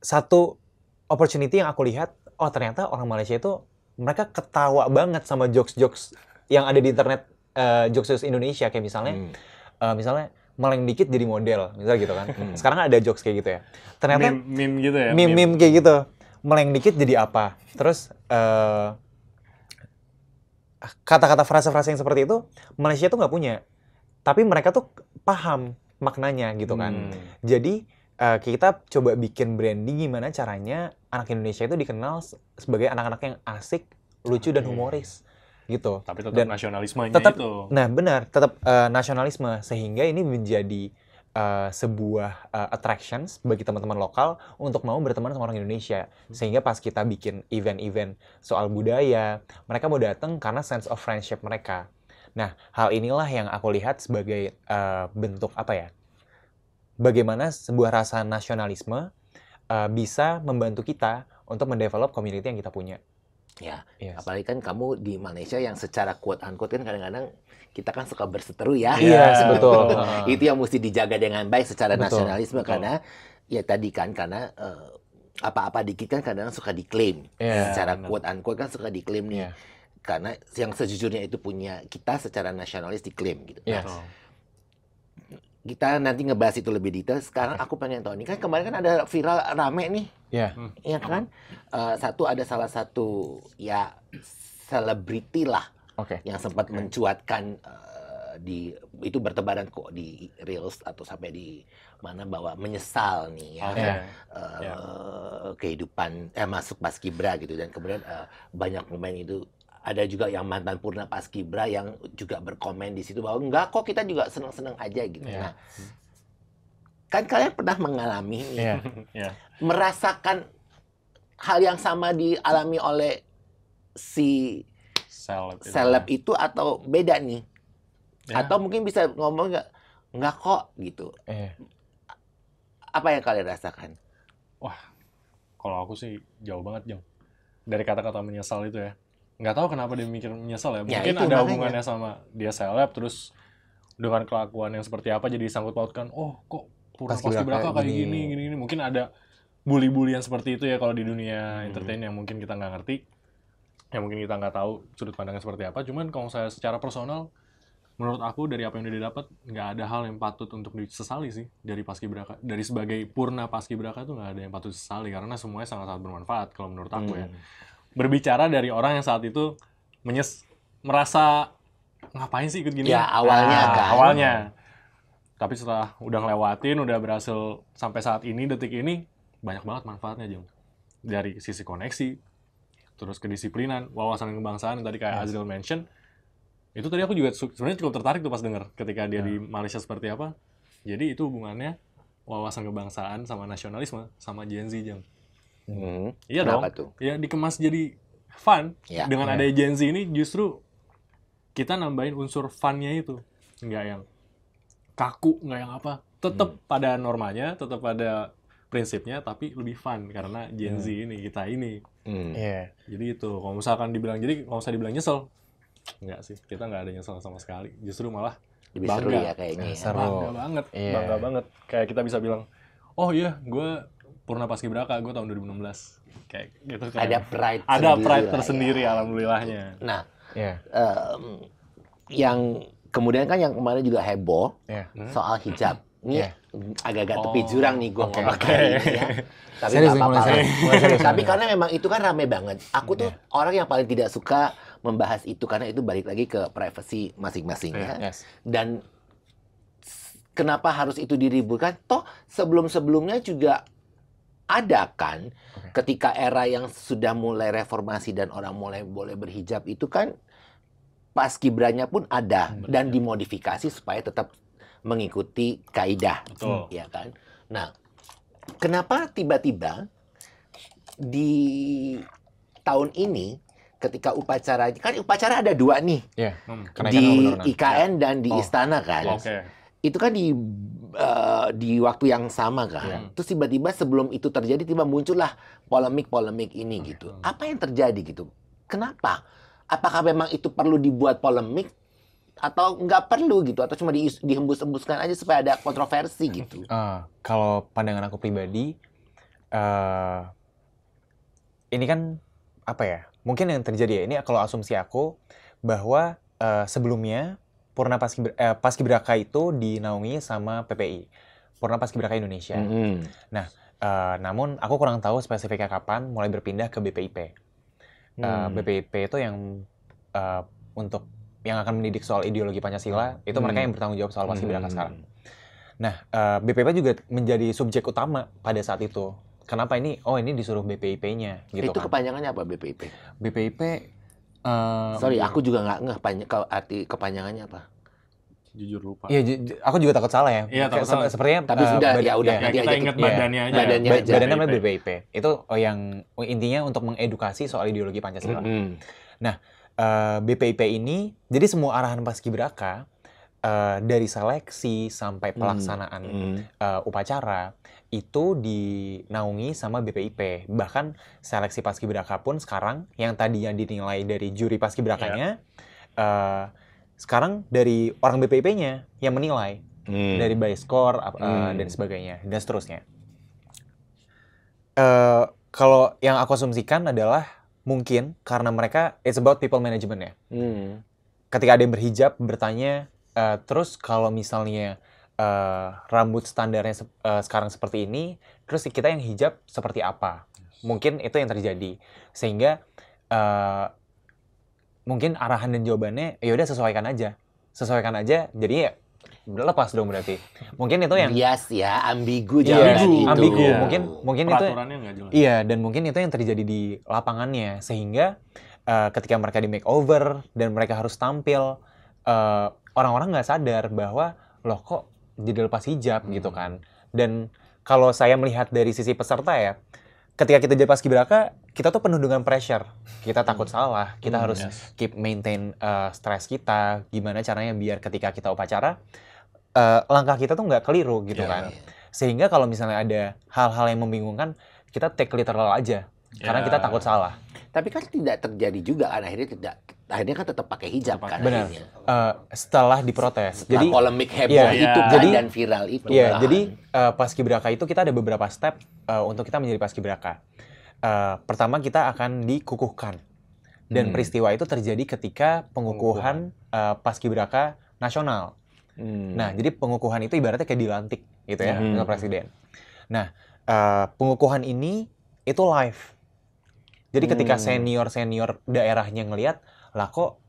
Satu opportunity yang aku lihat, oh ternyata orang Malaysia itu mereka ketawa banget sama jokes-jokes yang ada di internet, jokes Indonesia kayak misalnya meleng dikit jadi model, misalnya gitu kan. Sekarang ada jokes kayak gitu ya. Ternyata meme gitu ya. Meme kayak gitu. Meleng dikit jadi apa? Terus kata-kata frase-frase yang seperti itu Malaysia tuh nggak punya. Tapi mereka tuh paham maknanya gitu kan. Jadi kita coba bikin branding gimana caranya anak Indonesia itu dikenal sebagai anak-anak yang asik, lucu dan humoris gitu. Tapi tetap Dan nasionalismenya itu. Nah benar, tetap nasionalisme, sehingga ini menjadi sebuah attractions bagi teman-teman lokal untuk mau berteman sama orang Indonesia. Sehingga pas kita bikin event-event soal budaya, mereka mau datang karena sense of friendship mereka. Nah, hal inilah yang aku lihat sebagai bentuk apa ya? Bagaimana sebuah rasa nasionalisme bisa membantu kita untuk mendevelop community yang kita punya. Ya, Yes. apalagi kan kamu di Malaysia yang secara quote-unquote kan kadang-kadang kita kan suka berseteru ya. Yes, betul. Itu yang mesti dijaga dengan baik secara Betul, nasionalisme karena ya tadi kan karena apa-apa dikit kan kadang suka diklaim. Yeah, Secara benar. quote-unquote kan suka diklaim nih. Yeah. Karena yang sejujurnya itu punya kita secara nasionalis diklaim gitu. Yes. Oh. Kita nanti ngebahas itu lebih detail. Sekarang aku pengen tahu nih kan kemarin kan ada viral rame nih. Yeah. Ya kan? Ada salah satu ya selebriti lah Oke. yang sempat mencuatkan itu bertebaran kok di Reels atau sampai di mana bahwa menyesal nih ya Oke. kehidupan masuk Paskibra gitu dan kemudian banyak pemain itu ada juga yang mantan Purna Paskibra yang juga berkomen di situ bahwa enggak kok kita juga senang-senang aja gitu. Iya. Nah, kan kalian pernah mengalami nih, Iya. Ya. merasakan hal yang sama dialami oleh si seleb itu atau beda nih? Ya. Atau mungkin bisa ngomong nggak kok gitu. Iya. Apa yang kalian rasakan? Kalau aku sih jauh banget, Jeng. Dari kata-kata menyesal itu ya. Nggak tahu kenapa dia mikir menyesal ya. Ya, Mungkin itu ada makanya. hubungannya sama dia seleb, terus dengan kelakuan yang seperti apa jadi sangkut pautkan, oh kok Purna Paskibraka kayak gini. Mungkin ada bully-bullyan seperti itu ya kalau di dunia entertain yang mungkin kita nggak ngerti. Yang mungkin kita nggak tahu sudut pandangnya seperti apa. Cuman kalau saya secara personal, menurut aku dari apa yang dia dapat, nggak ada hal yang patut untuk disesali sih dari Paskibraka. Dari sebagai Purna Paskibraka tuh nggak ada yang patut disesali karena semuanya sangat-sangat bermanfaat kalau menurut aku ya. Berbicara dari orang yang saat itu merasa ngapain sih ikut gini? Ya, awalnya kan. Awalnya. Tapi setelah udah ngelewatin, udah berhasil sampai saat ini, detik ini, banyak banget manfaatnya, Jung. Dari sisi koneksi, terus kedisiplinan, wawasan kebangsaan yang tadi kayak Azril mention, itu tadi aku juga sebenarnya cukup tertarik tuh pas denger ketika dia di Malaysia seperti apa. Jadi itu hubungannya wawasan kebangsaan sama nasionalisme sama Gen Z, Jung. Iya dong. Kenapa tuh? Ya dikemas jadi fun. Ya. Dengan adanya Gen Z ini justru kita nambahin unsur fun-nya itu. Nggak yang kaku, nggak yang apa. Tetap pada normanya, tetap pada prinsipnya, tapi lebih fun. Karena Gen Z ini, kita ini. Iya. Jadi itu, kalau misalkan dibilang, jadi kalau misalnya dibilang nyesel, nggak sih. Kita nggak ada nyesel sama sekali. Justru malah Lebih bangga. seru ya kayaknya. Ya. Seru. Bangga banget. Iya. Bangga banget. Kayak kita bisa bilang, oh iya, gue Purna Paskibraka, gue tahun 2016. Kayak gitu. Kayak Ada pride ada sendiri pride lah, tersendiri, ya. alhamdulillahnya. Nah, Iya. yang kemudian kan yang kemarin juga heboh Iya. soal hijab. Ini Iya. agak-agak tepi jurang nih gue ngomong oke. kali ini ya. Tapi Serius nggak nih, mulai apa-apa. serius. Mulai serius. Tapi karena memang itu kan rame banget. Aku tuh orang yang paling tidak suka membahas itu karena itu balik lagi ke privasi masing-masing ya. Yes. Dan kenapa harus itu diributkan? Toh sebelum-sebelumnya juga ada kan Oke. ketika era yang sudah mulai reformasi dan orang mulai boleh berhijab itu kan paskibranya pun ada dan dimodifikasi supaya tetap mengikuti kaidah, Betul. ya kan? Nah, kenapa tiba-tiba di tahun ini ketika upacara kan upacara ada 2 nih Iya. Kenaikan di sama penurunan. IKN dan di Oh. Istana kan. Oke. Itu kan di waktu yang sama kan. Iya. Terus tiba-tiba sebelum itu terjadi tiba muncullah polemik-polemik ini gitu. Apa yang terjadi gitu? Kenapa? Apakah memang itu perlu dibuat polemik atau nggak perlu gitu? Atau cuma dihembus-hembuskan aja supaya ada kontroversi gitu? Kalau pandangan aku pribadi, ini kan apa ya? Mungkin yang terjadi ya. Ini kalau asumsi aku bahwa sebelumnya Paskibraka itu dinaungi sama PPI, Purna Paskibraka Indonesia. Namun aku kurang tahu spesifiknya kapan mulai berpindah ke BPIP. BPIP itu yang untuk yang akan mendidik soal ideologi Pancasila, itu mereka yang bertanggung jawab soal Paskibraka sekarang. Nah, BPIP juga menjadi subjek utama pada saat itu. Kenapa ini? Oh, ini disuruh BPIP-nya gitu Itu kan. kepanjangannya apa BPIP? BPIP Sorry, aku juga nggak ngeh arti kepanjangannya apa. Jujur lupa. Iya, aku juga takut salah ya. Iya, takut salah. Sepertinya Tapi sudah, ya udah, Ya, nanti kita aja ingat kita- badannya aja. Badannya aja. Badannya namanya BPIP. BPIP. Itu yang intinya untuk mengedukasi soal ideologi Pancasila. BPIP ini, jadi semua arahan Paskibraka dari seleksi sampai pelaksanaan upacara itu dinaungi sama BPIP. Bahkan seleksi Paskibraka pun sekarang yang tadinya dinilai dari juri Paskibrakanya, sekarang dari orang BPIP-nya yang menilai dari by score dan sebagainya dan seterusnya. Kalau yang aku asumsikan adalah mungkin karena mereka it's about people management ya. Ketika ada yang berhijab bertanya, terus kalau misalnya rambut standarnya sekarang seperti ini, terus kita yang hijab seperti apa? Mungkin itu yang terjadi. Sehingga mungkin arahan dan jawabannya ya udah sesuaikan aja. Jadi ya udah lepas dong berarti. Mungkin itu yang bias ya, ambigu Iya, jawaban itu. ambigu. Iya. Mungkin itu Peraturannya nggak jelas. iya, dan mungkin itu yang terjadi di lapangannya sehingga ketika mereka di makeover dan mereka harus tampil, orang-orang nggak sadar bahwa loh kok jadi lepas hijab gitu kan. Dan kalau saya melihat dari sisi peserta ya, ketika kita jadi paskibraka, kita tuh penuh dengan pressure. Kita takut salah, kita harus keep maintain stres kita. Gimana caranya biar ketika kita upacara, langkah kita tuh nggak keliru gitu kan. Sehingga kalau misalnya ada hal-hal yang membingungkan, kita take literal aja. Karena kita takut salah. Tapi kan tidak terjadi juga kan, akhirnya kan tetap pakai hijab kan. Benar. akhirnya. Setelah diprotes. Setelah Jadi polemik heboh itu kan, jadi- dan viral itu iya, kan. jadi paskibraka itu kita ada beberapa step untuk kita menjadi paskibraka. Pertama kita akan dikukuhkan. Dan peristiwa itu terjadi ketika pengukuhan paskibraka nasional. Nah, jadi pengukuhan itu ibaratnya kayak dilantik gitu ya, dengan presiden. Nah, pengukuhan ini itu live. Jadi ketika senior-senior daerahnya ngelihat, lah kok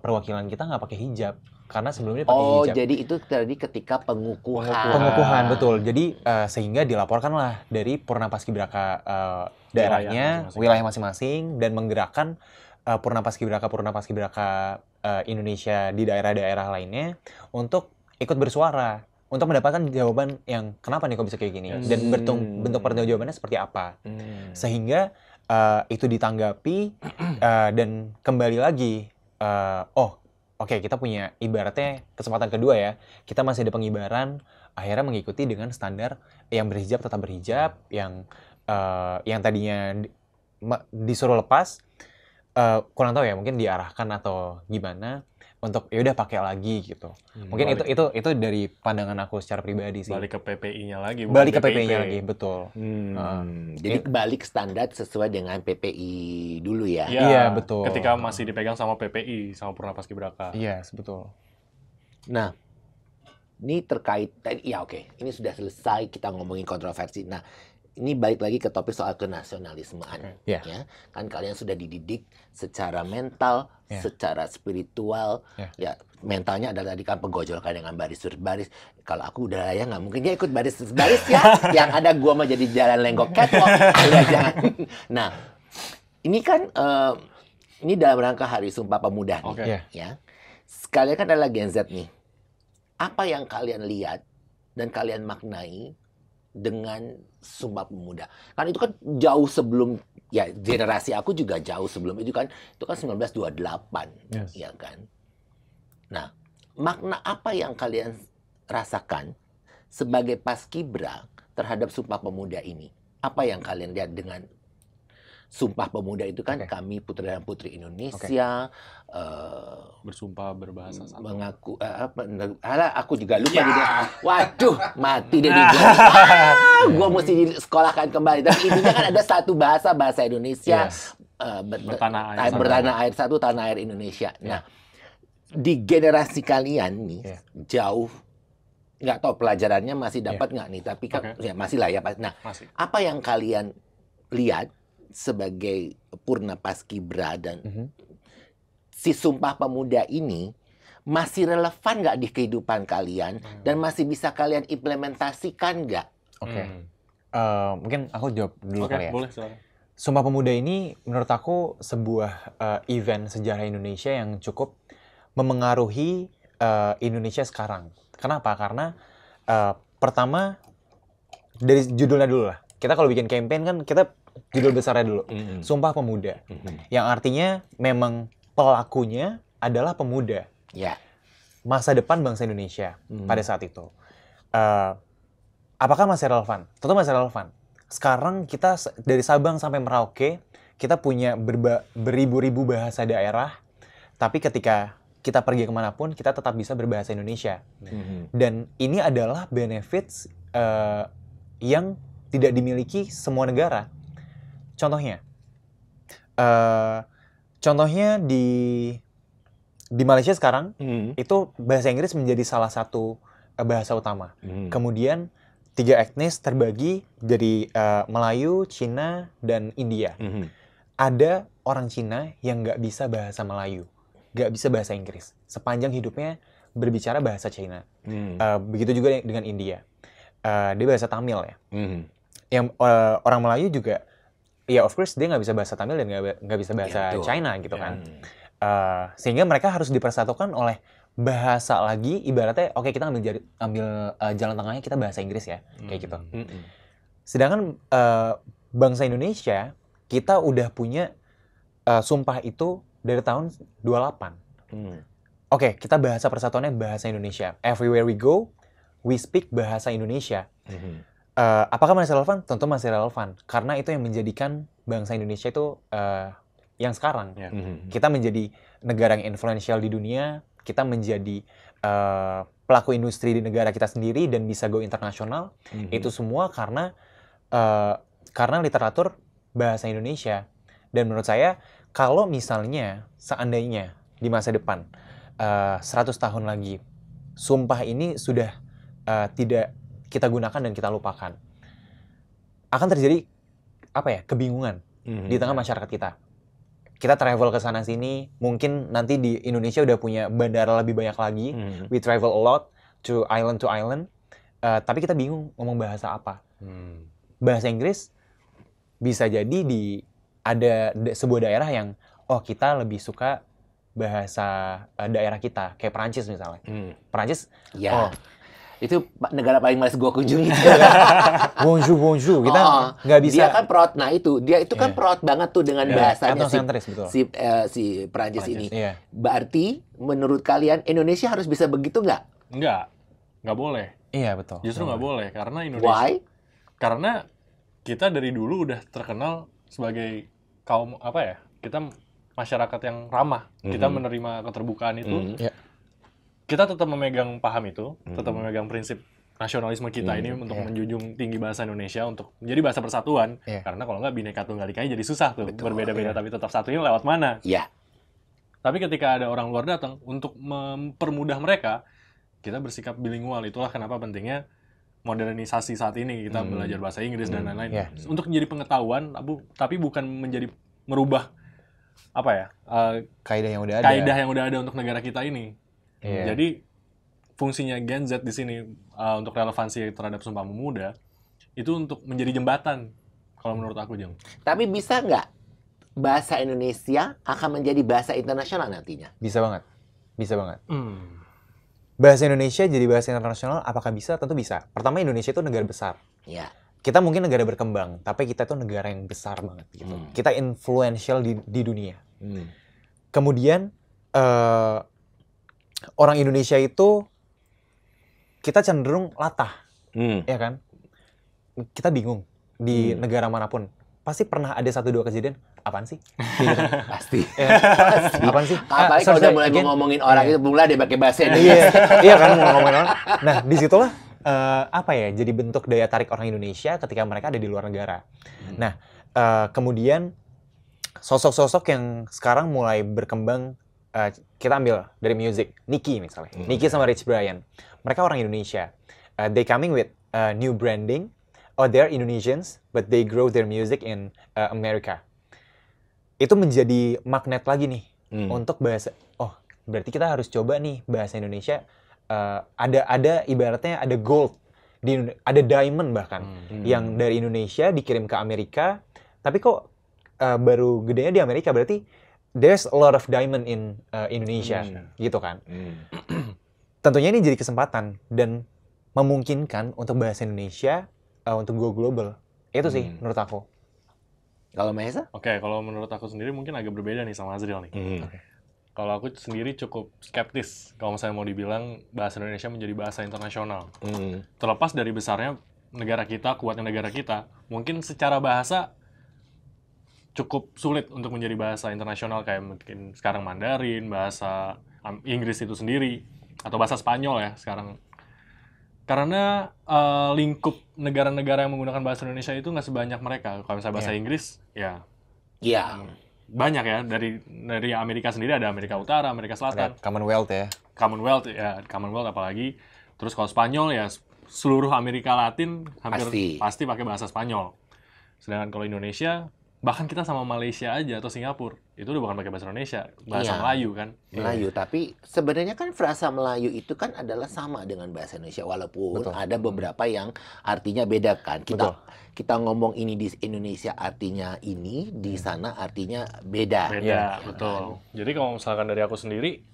perwakilan kita nggak pakai hijab? Karena sebelumnya pakai Oh, hijab. jadi itu terjadi ketika pengukuhan. Pengukuhan, betul. Jadi sehingga dilaporkanlah dari Purna Paskibraka daerahnya, wilayah masing-masing, dan menggerakkan Purna Paskibraka Indonesia di daerah-daerah lainnya untuk ikut bersuara, untuk mendapatkan jawaban yang kenapa nih kok bisa kayak gini, dan bentuk pertanggungjawabannya seperti apa. Sehingga itu ditanggapi dan kembali lagi, oke, kita punya ibaratnya kesempatan kedua ya, kita masih ada pengibaran, akhirnya mengikuti dengan standar yang berhijab tetap berhijab, yang tadinya disuruh lepas, kurang tahu ya, mungkin diarahkan atau gimana untuk ya udah pakai lagi gitu. Mungkin itu dari pandangan aku secara pribadi sih. Balik ke PPI-nya lagi. bukan Balik ke BPIP. PPI-nya lagi, betul. Jadi balik standar sesuai dengan PPI dulu ya. Iya, betul. Ketika masih dipegang sama PPI, sama Purna Paskibraka. Iya, betul. Nah, ini terkait tadi ya oke, ini sudah selesai kita ngomongin kontroversi. Nah, ini balik lagi ke topik soal kenasionalismean. Yeah. Ya, kan kalian sudah dididik secara mental, secara spiritual. Ya, mentalnya adalah tadi kan penggojolkan dengan baris-baris. Kalau aku udah ya nggak mungkin dia ikut baris-baris ya. Yang ada gua mau jadi jalan lenggok catwalk. Udah jangan. Nah, ini kan ini dalam rangka Hari Sumpah Pemuda nih, ya. Sekalian kan adalah Gen Z nih. Apa yang kalian lihat dan kalian maknai dengan Sumpah Pemuda? Kan itu kan jauh sebelum, ya generasi aku juga jauh sebelum itu kan 1928, ya kan. Nah, makna apa yang kalian rasakan sebagai paskibra terhadap Sumpah Pemuda ini? Apa yang kalian lihat dengan Sumpah Pemuda itu kan kami putra dan putri Indonesia bersumpah berbahasa satu. Mengaku aku juga lupa gitu. Waduh, mati deh gue. Gue mesti disekolahkan kembali. Tapi intinya kan ada satu bahasa Indonesia, bertanah air satu, tanah air Indonesia. Nah, di generasi kalian nih jauh, nggak tahu pelajarannya masih dapat nggak nih, tapi kan ya masih lah ya. Nah, apa yang kalian lihat sebagai Purna Paskibra dan si Sumpah Pemuda ini masih relevan nggak di kehidupan kalian dan masih bisa kalian implementasikan nggak? Mungkin aku jawab dulu kali ya. Boleh, silakan. Sumpah Pemuda ini menurut aku sebuah event sejarah Indonesia yang cukup memengaruhi Indonesia sekarang. Kenapa? Karena pertama dari judulnya dulu lah. Kita kalau bikin campaign kan kita judul besarnya dulu, Sumpah Pemuda, yang artinya memang pelakunya adalah pemuda, masa depan bangsa Indonesia pada saat itu. Apakah masih relevan? Tentu masih relevan. Sekarang kita dari Sabang sampai Merauke, kita punya beribu-ribu bahasa daerah, tapi ketika kita pergi kemanapun, kita tetap bisa berbahasa Indonesia. Dan ini adalah benefits yang tidak dimiliki semua negara. Contohnya di Malaysia sekarang itu bahasa Inggris menjadi salah satu bahasa utama. Kemudian 3 etnis terbagi jadi Melayu, Cina, dan India. Ada orang Cina yang nggak bisa bahasa Melayu, nggak bisa bahasa Inggris. Sepanjang hidupnya berbicara bahasa Cina. Begitu juga dengan India. Dia bahasa Tamil ya. Yang orang Melayu juga, ya of course dia nggak bisa bahasa Tamil dan nggak bisa bahasa China gitu kan. Sehingga mereka harus dipersatukan oleh bahasa lagi, ibaratnya oke, kita ambil jalan tengahnya, kita bahasa Inggris ya, kayak gitu. Sedangkan bangsa Indonesia, kita udah punya sumpah itu dari tahun 28. Oke, kita bahasa persatuannya bahasa Indonesia. Everywhere we go, we speak bahasa Indonesia. Apakah masih relevan? Tentu masih relevan. Karena itu yang menjadikan bangsa Indonesia itu yang sekarang. Kita menjadi negara yang influential di dunia, kita menjadi pelaku industri di negara kita sendiri dan bisa go internasional. Itu semua karena literatur bahasa Indonesia. Dan menurut saya, kalau misalnya seandainya di masa depan 100 tahun lagi, sumpah ini sudah tidak kita gunakan dan kita lupakan, akan terjadi kebingungan di tengah masyarakat kita. Kita travel ke sana sini, mungkin nanti di Indonesia udah punya bandara lebih banyak lagi. We travel a lot to island, tapi kita bingung ngomong bahasa apa. Bahasa Inggris bisa jadi ada sebuah daerah yang kita lebih suka bahasa daerah kita, kayak Perancis misalnya. Perancis, itu negara paling males gue kunjungi. Bonjour, kita nggak bisa. Dia kan proud, dia itu kan proud banget tuh dengan bahasanya si Perancis ini. Berarti menurut kalian Indonesia harus bisa begitu nggak? Nggak boleh. Iya betul. Justru nggak boleh, karena Indonesia. Why? Karena kita dari dulu udah terkenal sebagai kaum kita masyarakat yang ramah. Kita menerima keterbukaan itu. Kita tetap memegang paham itu, tetap memegang prinsip nasionalisme kita ini untuk menjunjung tinggi bahasa Indonesia, untuk menjadi bahasa persatuan. Karena kalau nggak Bhinneka Tunggal Ika jadi susah tuh. Berbeda-beda tapi tetap satunya lewat mana. Tapi ketika ada orang luar datang, untuk mempermudah mereka, kita bersikap bilingual. Itulah kenapa pentingnya modernisasi saat ini, kita belajar bahasa Inggris dan lain-lain. Yeah. Untuk menjadi pengetahuan, tapi bukan menjadi merubah apa ya? Kaidah yang udah ada. Kaidah yang udah ada untuk negara kita ini. Yeah. Jadi fungsinya Gen Z di sini untuk relevansi terhadap Sumpah Pemuda itu untuk menjadi jembatan kalau menurut aku, Jeng. Tapi bisa nggak bahasa Indonesia akan menjadi bahasa internasional nantinya? Bisa banget. Bisa banget. Bahasa Indonesia jadi bahasa internasional, apakah bisa? Tentu bisa. Pertama, Indonesia itu negara besar. Ya. Kita mungkin negara berkembang, tapi kita itu negara yang besar banget gitu. Kita influential di dunia. Kemudian orang Indonesia itu kita cenderung latah, ya kan? Kita bingung di negara manapun. Pasti pernah ada 1-2 kejadian, apaan sih? Gitu. Pasti. Apaan sih? Apalagi kalau udah mulai ngomongin orang itu, mulai dia pakai bahasa Indonesia. Iya kan, mau ngomongin orang. Nah, disitulah apa ya, jadi bentuk daya tarik orang Indonesia ketika mereka ada di luar negara. Nah, kemudian sosok-sosok yang sekarang mulai berkembang, kita ambil dari music, Nicki misalnya. Nicki sama Rich Brian. Mereka orang Indonesia. They coming with new branding. Oh, they're Indonesians, but they grow their music in America. Itu menjadi magnet lagi nih untuk bahasa. Oh, berarti kita harus coba nih bahasa Indonesia. Ada ibaratnya ada gold, ada diamond bahkan yang dari Indonesia dikirim ke Amerika. Tapi kok baru gedenya di Amerika, berarti there's a lot of diamond in Indonesia, gitu kan? Tentunya ini jadi kesempatan dan memungkinkan untuk bahasa Indonesia untuk go global. Itu sih menurut aku. Kalau Mahesa? Oke, kalau menurut aku sendiri mungkin agak berbeda nih sama Azril nih. Kalau aku sendiri cukup skeptis kalau misalnya mau dibilang bahasa Indonesia menjadi bahasa internasional. Terlepas dari besarnya negara kita, kuatnya negara kita, mungkin secara bahasa cukup sulit untuk menjadi bahasa internasional kayak mungkin sekarang Mandarin, bahasa Inggris itu sendiri, atau bahasa Spanyol ya sekarang. Karena lingkup negara-negara yang menggunakan bahasa Indonesia itu nggak sebanyak mereka. Kalau misalnya bahasa Inggris, ya banyak ya. Dari Amerika sendiri ada Amerika Utara, Amerika Selatan. Commonwealth ya. Commonwealth apalagi. Terus kalau Spanyol ya seluruh Amerika Latin hampir pasti pakai bahasa Spanyol. Sedangkan kalau Indonesia, bahkan kita sama Malaysia aja atau Singapura, itu udah bukan pakai bahasa Indonesia, bahasa Melayu kan. Melayu, tapi sebenarnya kan frasa Melayu itu kan adalah sama dengan bahasa Indonesia, walaupun ada beberapa yang artinya beda kan. Kita ngomong ini di Indonesia artinya ini, di sana artinya beda. Betul. Jadi kalau misalkan dari aku sendiri,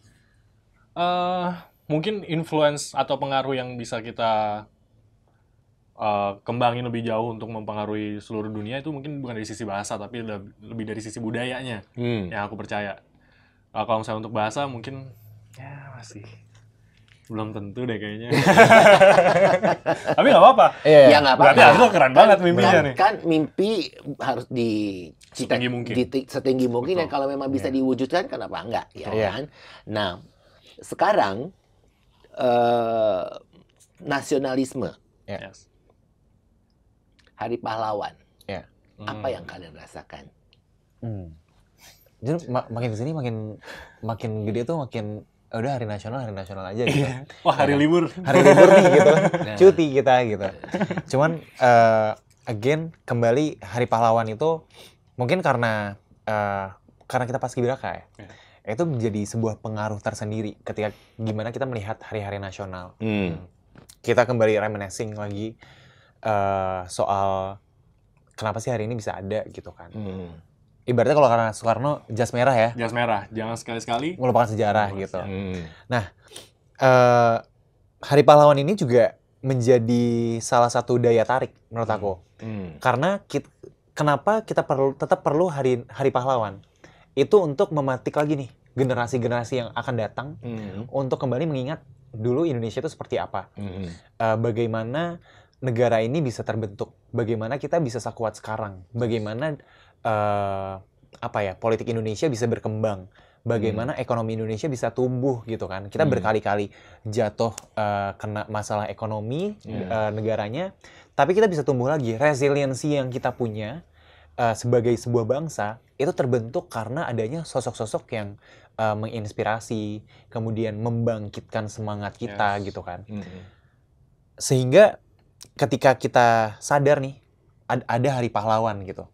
mungkin influence atau pengaruh yang bisa kita kembangin lebih jauh untuk mempengaruhi seluruh dunia itu mungkin bukan dari sisi bahasa, tapi lebih dari sisi budayanya yang aku percaya. Kalau misalnya untuk bahasa mungkin ya masih belum tentu deh kayaknya. Tapi nggak apa-apa. Ya nggak apa-apa. Berarti aku keren banget mimpinya nih. Kan mimpi harus setinggi mungkin dan kalau memang bisa diwujudkan kenapa enggak ya kan. Nah sekarang nasionalisme. Hari Pahlawan. Apa yang kalian rasakan? Jadi makin kesini makin gede tuh makin udah hari nasional aja gitu. Wah, hari libur. Hari libur nih gitu. Cuti kita gitu. Cuman again kembali Hari Pahlawan itu mungkin karena kita paskibraka ya. Itu menjadi sebuah pengaruh tersendiri ketika gimana kita melihat hari-hari nasional. Kita kembali reminiscing lagi soal kenapa sih hari ini bisa ada gitu kan. Ibaratnya kalau karena Soekarno jas merah ya. Jas merah, jangan sekali-sekali melupakan sejarah gitu. Nah, Hari Pahlawan ini juga menjadi salah satu daya tarik menurut aku. Karena kenapa kita tetap perlu Hari Pahlawan? Itu untuk mematik lagi nih generasi-generasi yang akan datang untuk kembali mengingat dulu Indonesia itu seperti apa. Bagaimana negara ini bisa terbentuk, bagaimana kita bisa sekuat sekarang, bagaimana politik Indonesia bisa berkembang, bagaimana ekonomi Indonesia bisa tumbuh gitu kan. Kita berkali-kali jatuh kena masalah ekonomi negaranya, tapi kita bisa tumbuh lagi. Resiliensi yang kita punya sebagai sebuah bangsa itu terbentuk karena adanya sosok-sosok yang menginspirasi, kemudian membangkitkan semangat kita gitu kan. Sehingga ketika kita sadar nih ada Hari Pahlawan gitu.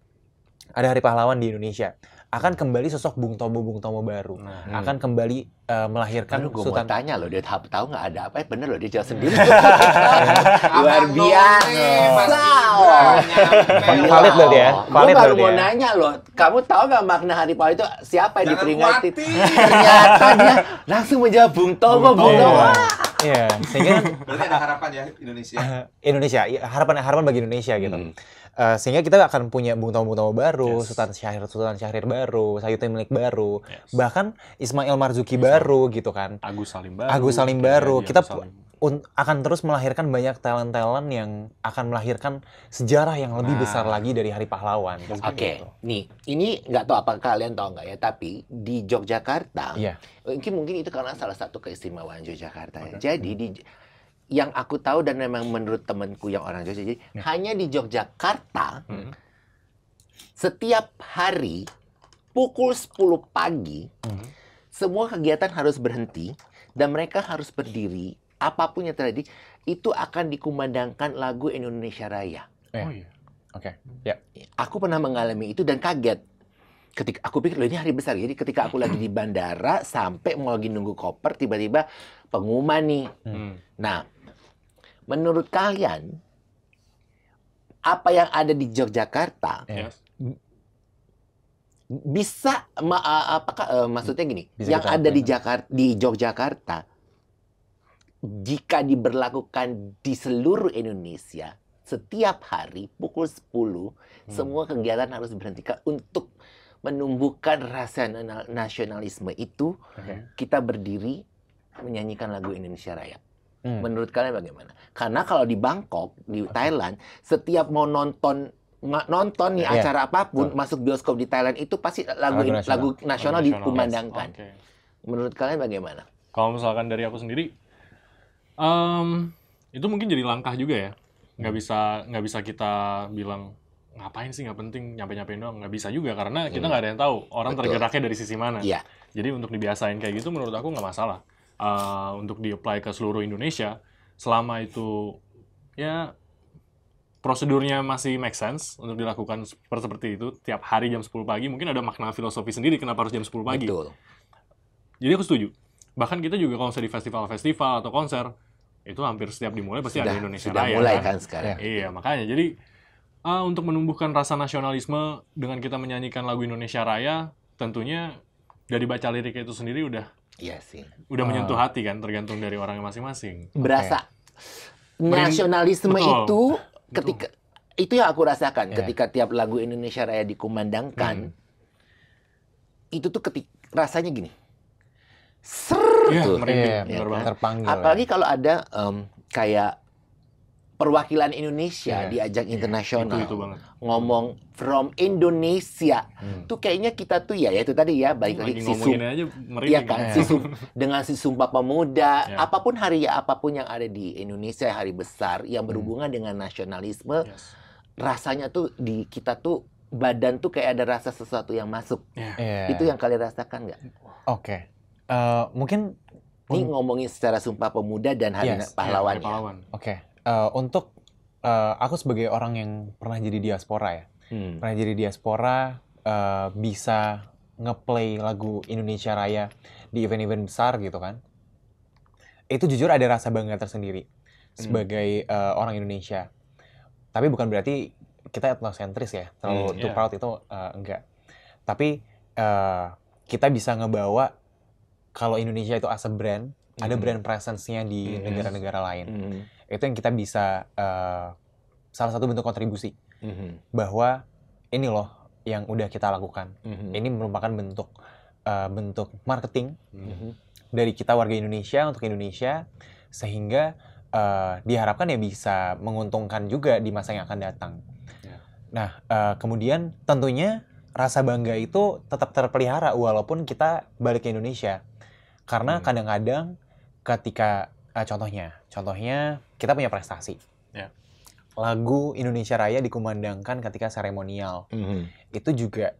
Ada Hari Pahlawan di Indonesia. Akan kembali sosok Bung Tomo baru. Akan kembali melahirkan Gue mau Sultan. tanya loh, dia tahu nggak ada apa? Bener loh, dia jawab sendiri. Luar biasa. Valid berarti ya? Gue Valid baru berarti mau ya? nanya loh, kamu tahu nggak makna Hari Pahlawan itu siapa yang Jangan diperingati? khawatir. Ternyata dia langsung menjawab Bung Tomo. Iya, sehingga Berarti ada harapan ya Indonesia. Indonesia, harapan bagi Indonesia gitu. Sehingga kita akan punya Bung Tomo baru, Sultan Syahrir baru, Sayuti Milik baru, bahkan Ismail Marzuki baru gitu kan. Agus Salim baru. Kita akan terus melahirkan banyak talent-talent yang akan melahirkan sejarah yang lebih besar lagi dari Hari Pahlawan. Oke, nih ini nggak tahu apa kalian tahu nggak ya, tapi di Yogyakarta, mungkin itu karena salah satu keistimewaan Yogyakarta ya. Jadi yang aku tahu dan memang menurut temanku yang orang Jogja, jadi hanya di Yogyakarta setiap hari pukul 10 pagi semua kegiatan harus berhenti dan mereka harus berdiri. Apapun yang terjadi itu akan dikumandangkan lagu Indonesia Raya. Oh iya. Oke. Ya. Aku pernah mengalami itu dan kaget. Ketika aku pikir loh ini hari besar. Jadi ketika aku lagi di bandara sampai mau lagi nunggu koper, tiba-tiba pengumuman nih. Nah, menurut kalian apa yang ada di Yogyakarta bisa maksudnya gini, Bisa yang ada di Yogyakarta jika diberlakukan di seluruh Indonesia setiap hari pukul 10 semua kegiatan harus berhentikan untuk menumbuhkan rasa nasionalisme itu. Kita berdiri menyanyikan lagu Indonesia Raya. Menurut kalian bagaimana? Karena kalau di Bangkok, di Thailand, setiap mau nonton nih acara apapun, masuk bioskop di Thailand itu pasti lagu nasional dikumandangkan. Menurut kalian bagaimana? Kalau misalkan dari aku sendiri, itu mungkin jadi langkah juga ya. Nggak bisa kita bilang ngapain sih, nggak penting, nyampe-nyampein doang. Nggak bisa juga karena kita nggak ada yang tahu orang tergeraknya dari sisi mana. Iya. Jadi untuk dibiasain kayak gitu menurut aku nggak masalah. Untuk di-apply ke seluruh Indonesia, selama itu ya prosedurnya masih make sense untuk dilakukan seperti itu tiap hari jam 10 pagi, mungkin ada makna filosofi sendiri kenapa harus jam 10 pagi. Betul. Jadi aku setuju. Bahkan kita juga kalau di festival-festival atau konser, itu hampir setiap dimulai pasti ada Indonesia Raya. Sudah mulai kan sekarang. Iya, makanya. Jadi untuk menumbuhkan rasa nasionalisme dengan kita menyanyikan lagu Indonesia Raya, tentunya dari baca liriknya itu sendiri udah menyentuh hati kan, tergantung dari orangnya masing-masing. Berasa nasionalisme itu ketika itu yang aku rasakan ketika tiap lagu Indonesia Raya dikumandangkan. Itu tuh rasanya gini. Merinding, terpanggil. Apalagi kalau ada kayak perwakilan Indonesia di ajang internasional itu banget. ngomong from Indonesia, tuh kayaknya kita tuh ya itu tadi ya balik lagi dengan si Sumpah Pemuda, apapun yang ada di Indonesia, hari besar yang berhubungan dengan nasionalisme, rasanya tuh di kita tuh badan tuh kayak ada rasa sesuatu yang masuk. Itu yang kalian rasakan nggak? Oke. Mungkin ini ngomongin secara Sumpah Pemuda dan Hari Pahlawan. Oke. Untuk aku sebagai orang yang pernah jadi diaspora ya, bisa ngeplay lagu Indonesia Raya di event-event besar gitu kan, itu jujur ada rasa bangga tersendiri sebagai orang Indonesia. Tapi bukan berarti kita etnosentris ya, terlalu too proud itu enggak. Tapi kita bisa ngebawa kalau Indonesia itu as a brand, ada brand presence-nya di negara-negara lain. Itu yang kita bisa salah satu bentuk kontribusi bahwa ini loh yang udah kita lakukan. Ini merupakan bentuk marketing dari kita warga Indonesia untuk Indonesia, sehingga diharapkan ya bisa menguntungkan juga di masa yang akan datang. Nah, kemudian tentunya rasa bangga itu tetap terpelihara walaupun kita balik ke Indonesia. Karena kadang-kadang ketika contohnya kita punya prestasi. Lagu Indonesia Raya dikumandangkan ketika seremonial. Itu juga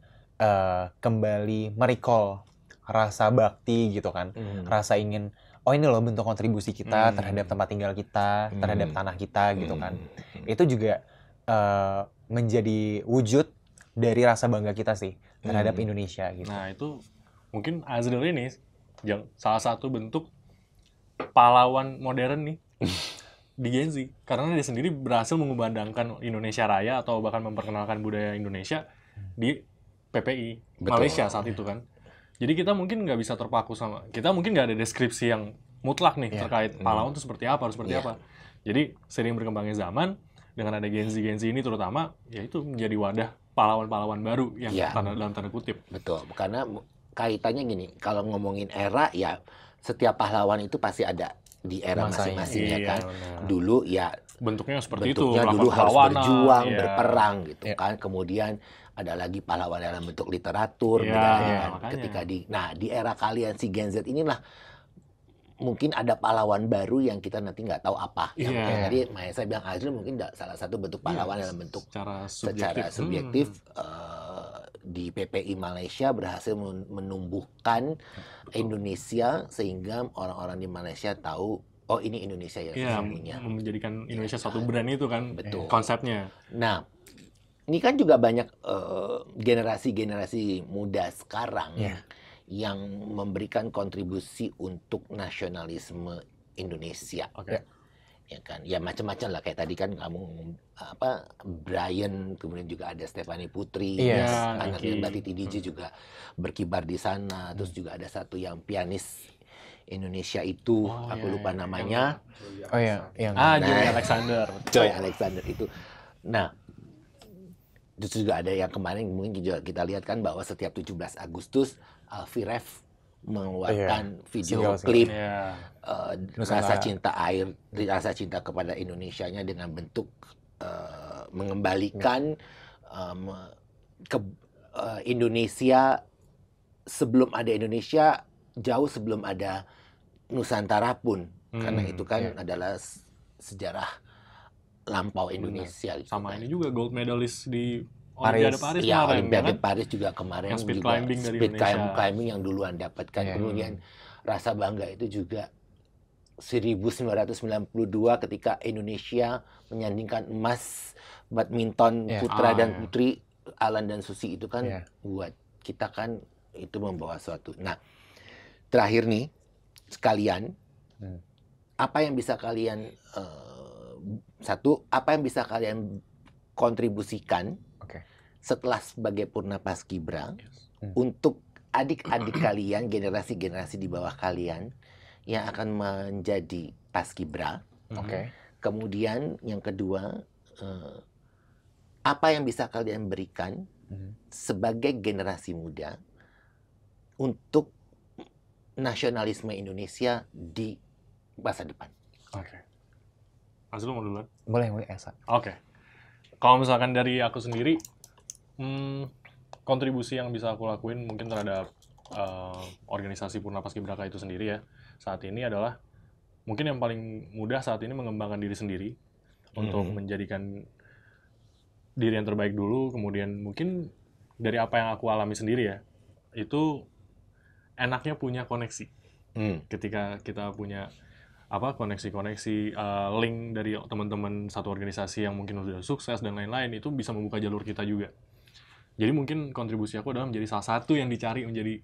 kembali merecall rasa bakti gitu kan. Rasa ingin oh ini loh bentuk kontribusi kita terhadap tempat tinggal kita, terhadap tanah kita gitu kan. Itu juga menjadi wujud dari rasa bangga kita sih terhadap Indonesia gitu. Nah itu mungkin Azril ini salah satu bentuk pahlawan modern nih di Gen Z, karena dia sendiri berhasil mengumandangkan Indonesia Raya atau bahkan memperkenalkan budaya Indonesia di PPI Malaysia saat itu kan. Jadi kita mungkin nggak bisa terpaku kita mungkin nggak ada deskripsi yang mutlak nih terkait pahlawan itu seperti apa, harus seperti apa. Jadi sering berkembangnya zaman dengan ada Gen Z ini terutama, ya itu menjadi wadah pahlawan-pahlawan baru yang dalam tanda kutip. Betul, karena kaitannya gini, kalau ngomongin era ya setiap pahlawan itu pasti ada di era masing-masingnya kan. Benar. Dulu ya bentuknya seperti itu, dulu harus berjuang, berperang gitu Iya. kan. Kemudian ada lagi pahlawan dalam bentuk literatur, Iya, budaya kan. makanya. Ketika di era kalian si Gen Z inilah mungkin ada pahlawan baru yang kita nanti nggak tahu apa. Yang Iya. kayak tadi saya bilang Azril mungkin salah satu bentuk pahlawan dalam bentuk secara subjektif di PPI Malaysia berhasil menumbuhkan Indonesia sehingga orang-orang di Malaysia tahu oh ini Indonesia yang sesungguhnya. Menjadikan Indonesia suatu brand itu kan. Betul. Konsepnya. Nah, ini kan juga banyak generasi-generasi muda sekarang yang memberikan kontribusi untuk nasionalisme Indonesia. Oke. Ya kan, ya macam-macam lah kayak tadi kan kamu Brian, kemudian juga ada Stephanie Putri, anaknya Mbak Titi DJ juga berkibar di sana. Terus juga ada satu yang pianis Indonesia itu, aku lupa namanya. Joy Alexander. Joy Alexander itu. Nah, terus juga ada yang kemarin mungkin juga kita lihat kan bahwa setiap 17 Agustus Alfie Rev mengeluarkan video klip rasa cinta air, rasa cinta kepada Indonesianya dengan bentuk mengembalikan ke Indonesia sebelum ada Indonesia, jauh sebelum ada Nusantara pun, karena itu kan adalah sejarah lampau Indonesia. Gitu sama kan. ini juga gold medalist di Olimpiade Paris kemarin. Olimpiade kan? Paris juga kemarin Yang speed juga climbing dari speed Indonesia. climbing yang duluan dapatkan. Kemudian rasa bangga itu juga 1992 ketika Indonesia menyandingkan emas badminton putra dan putri Alan dan Susi itu kan buat kita kan itu membawa suatu. Nah, terakhir nih sekalian apa yang bisa kalian apa yang bisa kalian kontribusikan setelah sebagai Purna Paskibra untuk adik-adik kalian, generasi-generasi di bawah kalian yang akan menjadi Paskibra. Kemudian yang kedua, apa yang bisa kalian berikan sebagai generasi muda untuk nasionalisme Indonesia di masa depan? Azril mau duluan? Boleh Esa. Kalau misalkan dari aku sendiri, kontribusi yang bisa aku lakuin mungkin terhadap organisasi Purna Paskibraka itu sendiri ya, saat ini adalah mungkin yang paling mudah saat ini mengembangkan diri sendiri untuk menjadikan diri yang terbaik dulu, kemudian mungkin dari apa yang aku alami sendiri ya, itu enaknya punya koneksi. Ketika kita punya koneksi-koneksi link dari teman-teman satu organisasi yang mungkin sudah sukses dan lain-lain, itu bisa membuka jalur kita juga. Jadi mungkin kontribusi aku adalah menjadi salah satu yang dicari, menjadi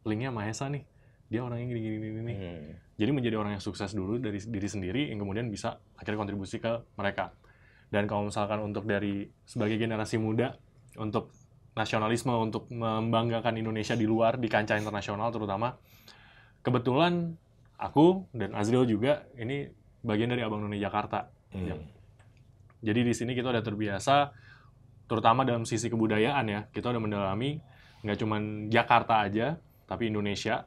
linknya Mahesa nih, dia orangnya gini-gini. Jadi menjadi orang yang sukses dulu dari diri sendiri yang kemudian bisa akhirnya kontribusi ke mereka. Dan kalau misalkan untuk dari sebagai generasi muda, untuk nasionalisme, untuk membanggakan Indonesia di luar, di kancah internasional terutama, kebetulan aku dan Azril juga ini bagian dari Abang None Jakarta. Jadi di sini kita udah terbiasa, terutama dalam sisi kebudayaan ya, kita udah mendalami nggak cuma Jakarta aja, tapi Indonesia,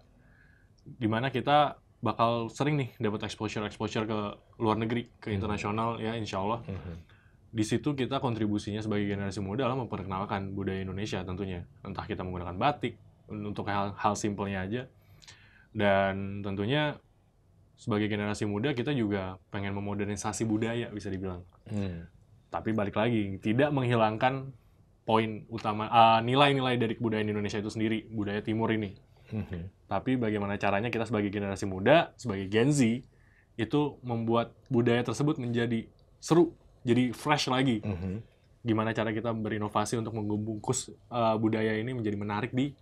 di mana kita bakal sering nih dapat exposure ke luar negeri, ke internasional ya, insya Allah. Di situ kita kontribusinya sebagai generasi muda adalah memperkenalkan budaya Indonesia tentunya. Entah kita menggunakan batik, untuk hal simpelnya aja. Dan tentunya sebagai generasi muda kita juga pengen memodernisasi budaya, bisa dibilang. Tapi balik lagi, tidak menghilangkan poin utama, nilai-nilai dari kebudayaan Indonesia itu sendiri, budaya timur ini. Tapi bagaimana caranya kita sebagai generasi muda, sebagai Gen Z, itu membuat budaya tersebut menjadi seru, jadi fresh lagi. Gimana cara kita berinovasi untuk membungkus budaya ini menjadi menarik di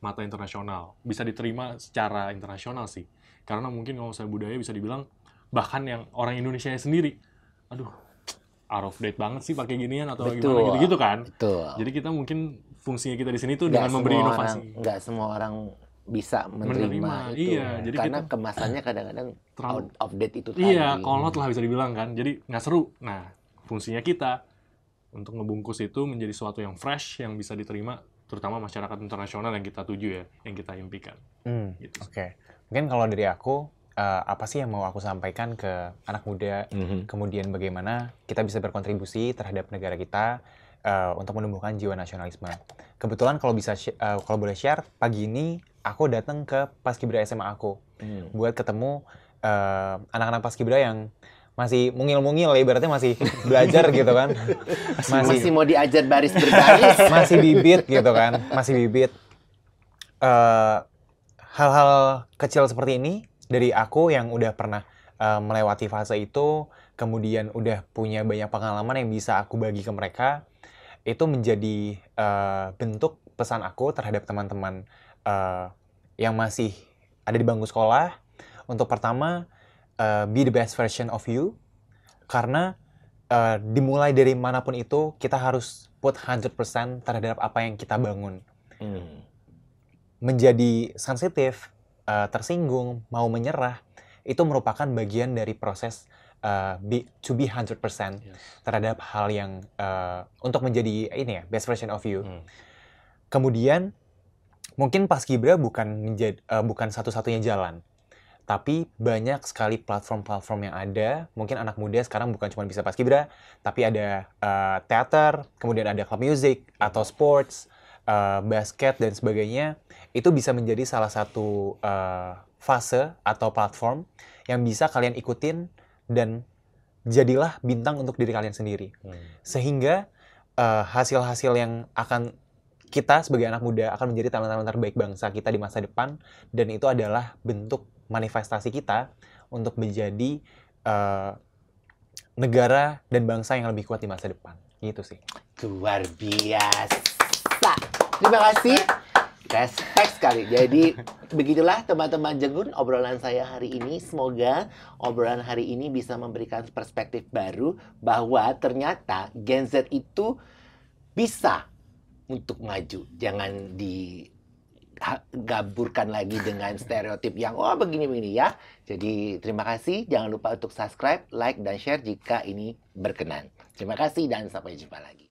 mata internasional. Bisa diterima secara internasional sih. Karena mungkin kalau misalnya budaya bisa dibilang, bahkan yang orang Indonesia sendiri, aduh, out of date banget sih pakai ginian atau gimana gitu-gitu kan. Betul. Jadi kita mungkin fungsinya kita di sini tuh dengan memberi inovasi. Nggak semua orang bisa menerima itu. Iya, jadi karena kita kemasannya kadang-kadang terlalu out of date itu tadi. iya, kolot lah bisa dibilang kan. Jadi nggak seru. Nah, fungsinya kita untuk ngebungkus itu menjadi sesuatu yang fresh, yang bisa diterima, terutama masyarakat internasional yang kita tuju ya, yang kita impikan. Gitu. Oke. Mungkin kalau dari aku, apa sih yang mau aku sampaikan ke anak muda, kemudian bagaimana kita bisa berkontribusi terhadap negara kita untuk menumbuhkan jiwa nasionalisme. Kebetulan kalau kalau boleh share, pagi ini aku datang ke Paskibra SMA aku buat ketemu anak-anak Paskibra yang masih mungil-mungil, ibaratnya masih belajar gitu kan. Masih mau diajar baris berbaris. Masih bibit gitu kan, masih bibit. Hal-hal kecil seperti ini dari aku yang udah pernah melewati fase itu, kemudian udah punya banyak pengalaman yang bisa aku bagi ke mereka, itu menjadi bentuk pesan aku terhadap teman-teman yang masih ada di bangku sekolah. Untuk pertama, be the best version of you, karena dimulai dari manapun itu, kita harus put 100% terhadap apa yang kita bangun. Menjadi sensitif, tersinggung, mau menyerah, itu merupakan bagian dari proses to be 100% terhadap hal yang untuk menjadi ini ya, best version of you. Kemudian mungkin Paskibra bukan satu-satunya jalan, tapi banyak sekali platform-platform yang ada. Mungkin anak muda sekarang bukan cuma bisa Paskibra, tapi ada teater, kemudian ada club music atau sports, basket dan sebagainya. Itu bisa menjadi salah satu fase atau platform yang bisa kalian ikutin dan jadilah bintang untuk diri kalian sendiri. Sehingga hasil-hasil yang akan kita sebagai anak muda akan menjadi talenta terbaik bangsa kita di masa depan, dan itu adalah bentuk manifestasi kita untuk menjadi negara dan bangsa yang lebih kuat di masa depan. Gitu sih. Luar biasa. Terima kasih. Respect sekali. Jadi begitulah teman-teman Jenggun obrolan saya hari ini. Semoga obrolan hari ini bisa memberikan perspektif baru bahwa ternyata Gen Z itu bisa untuk maju. Jangan digaburkan lagi dengan stereotip yang begini-begini ya. Jadi terima kasih. Jangan lupa untuk subscribe, like, dan share jika ini berkenan. Terima kasih dan sampai jumpa lagi.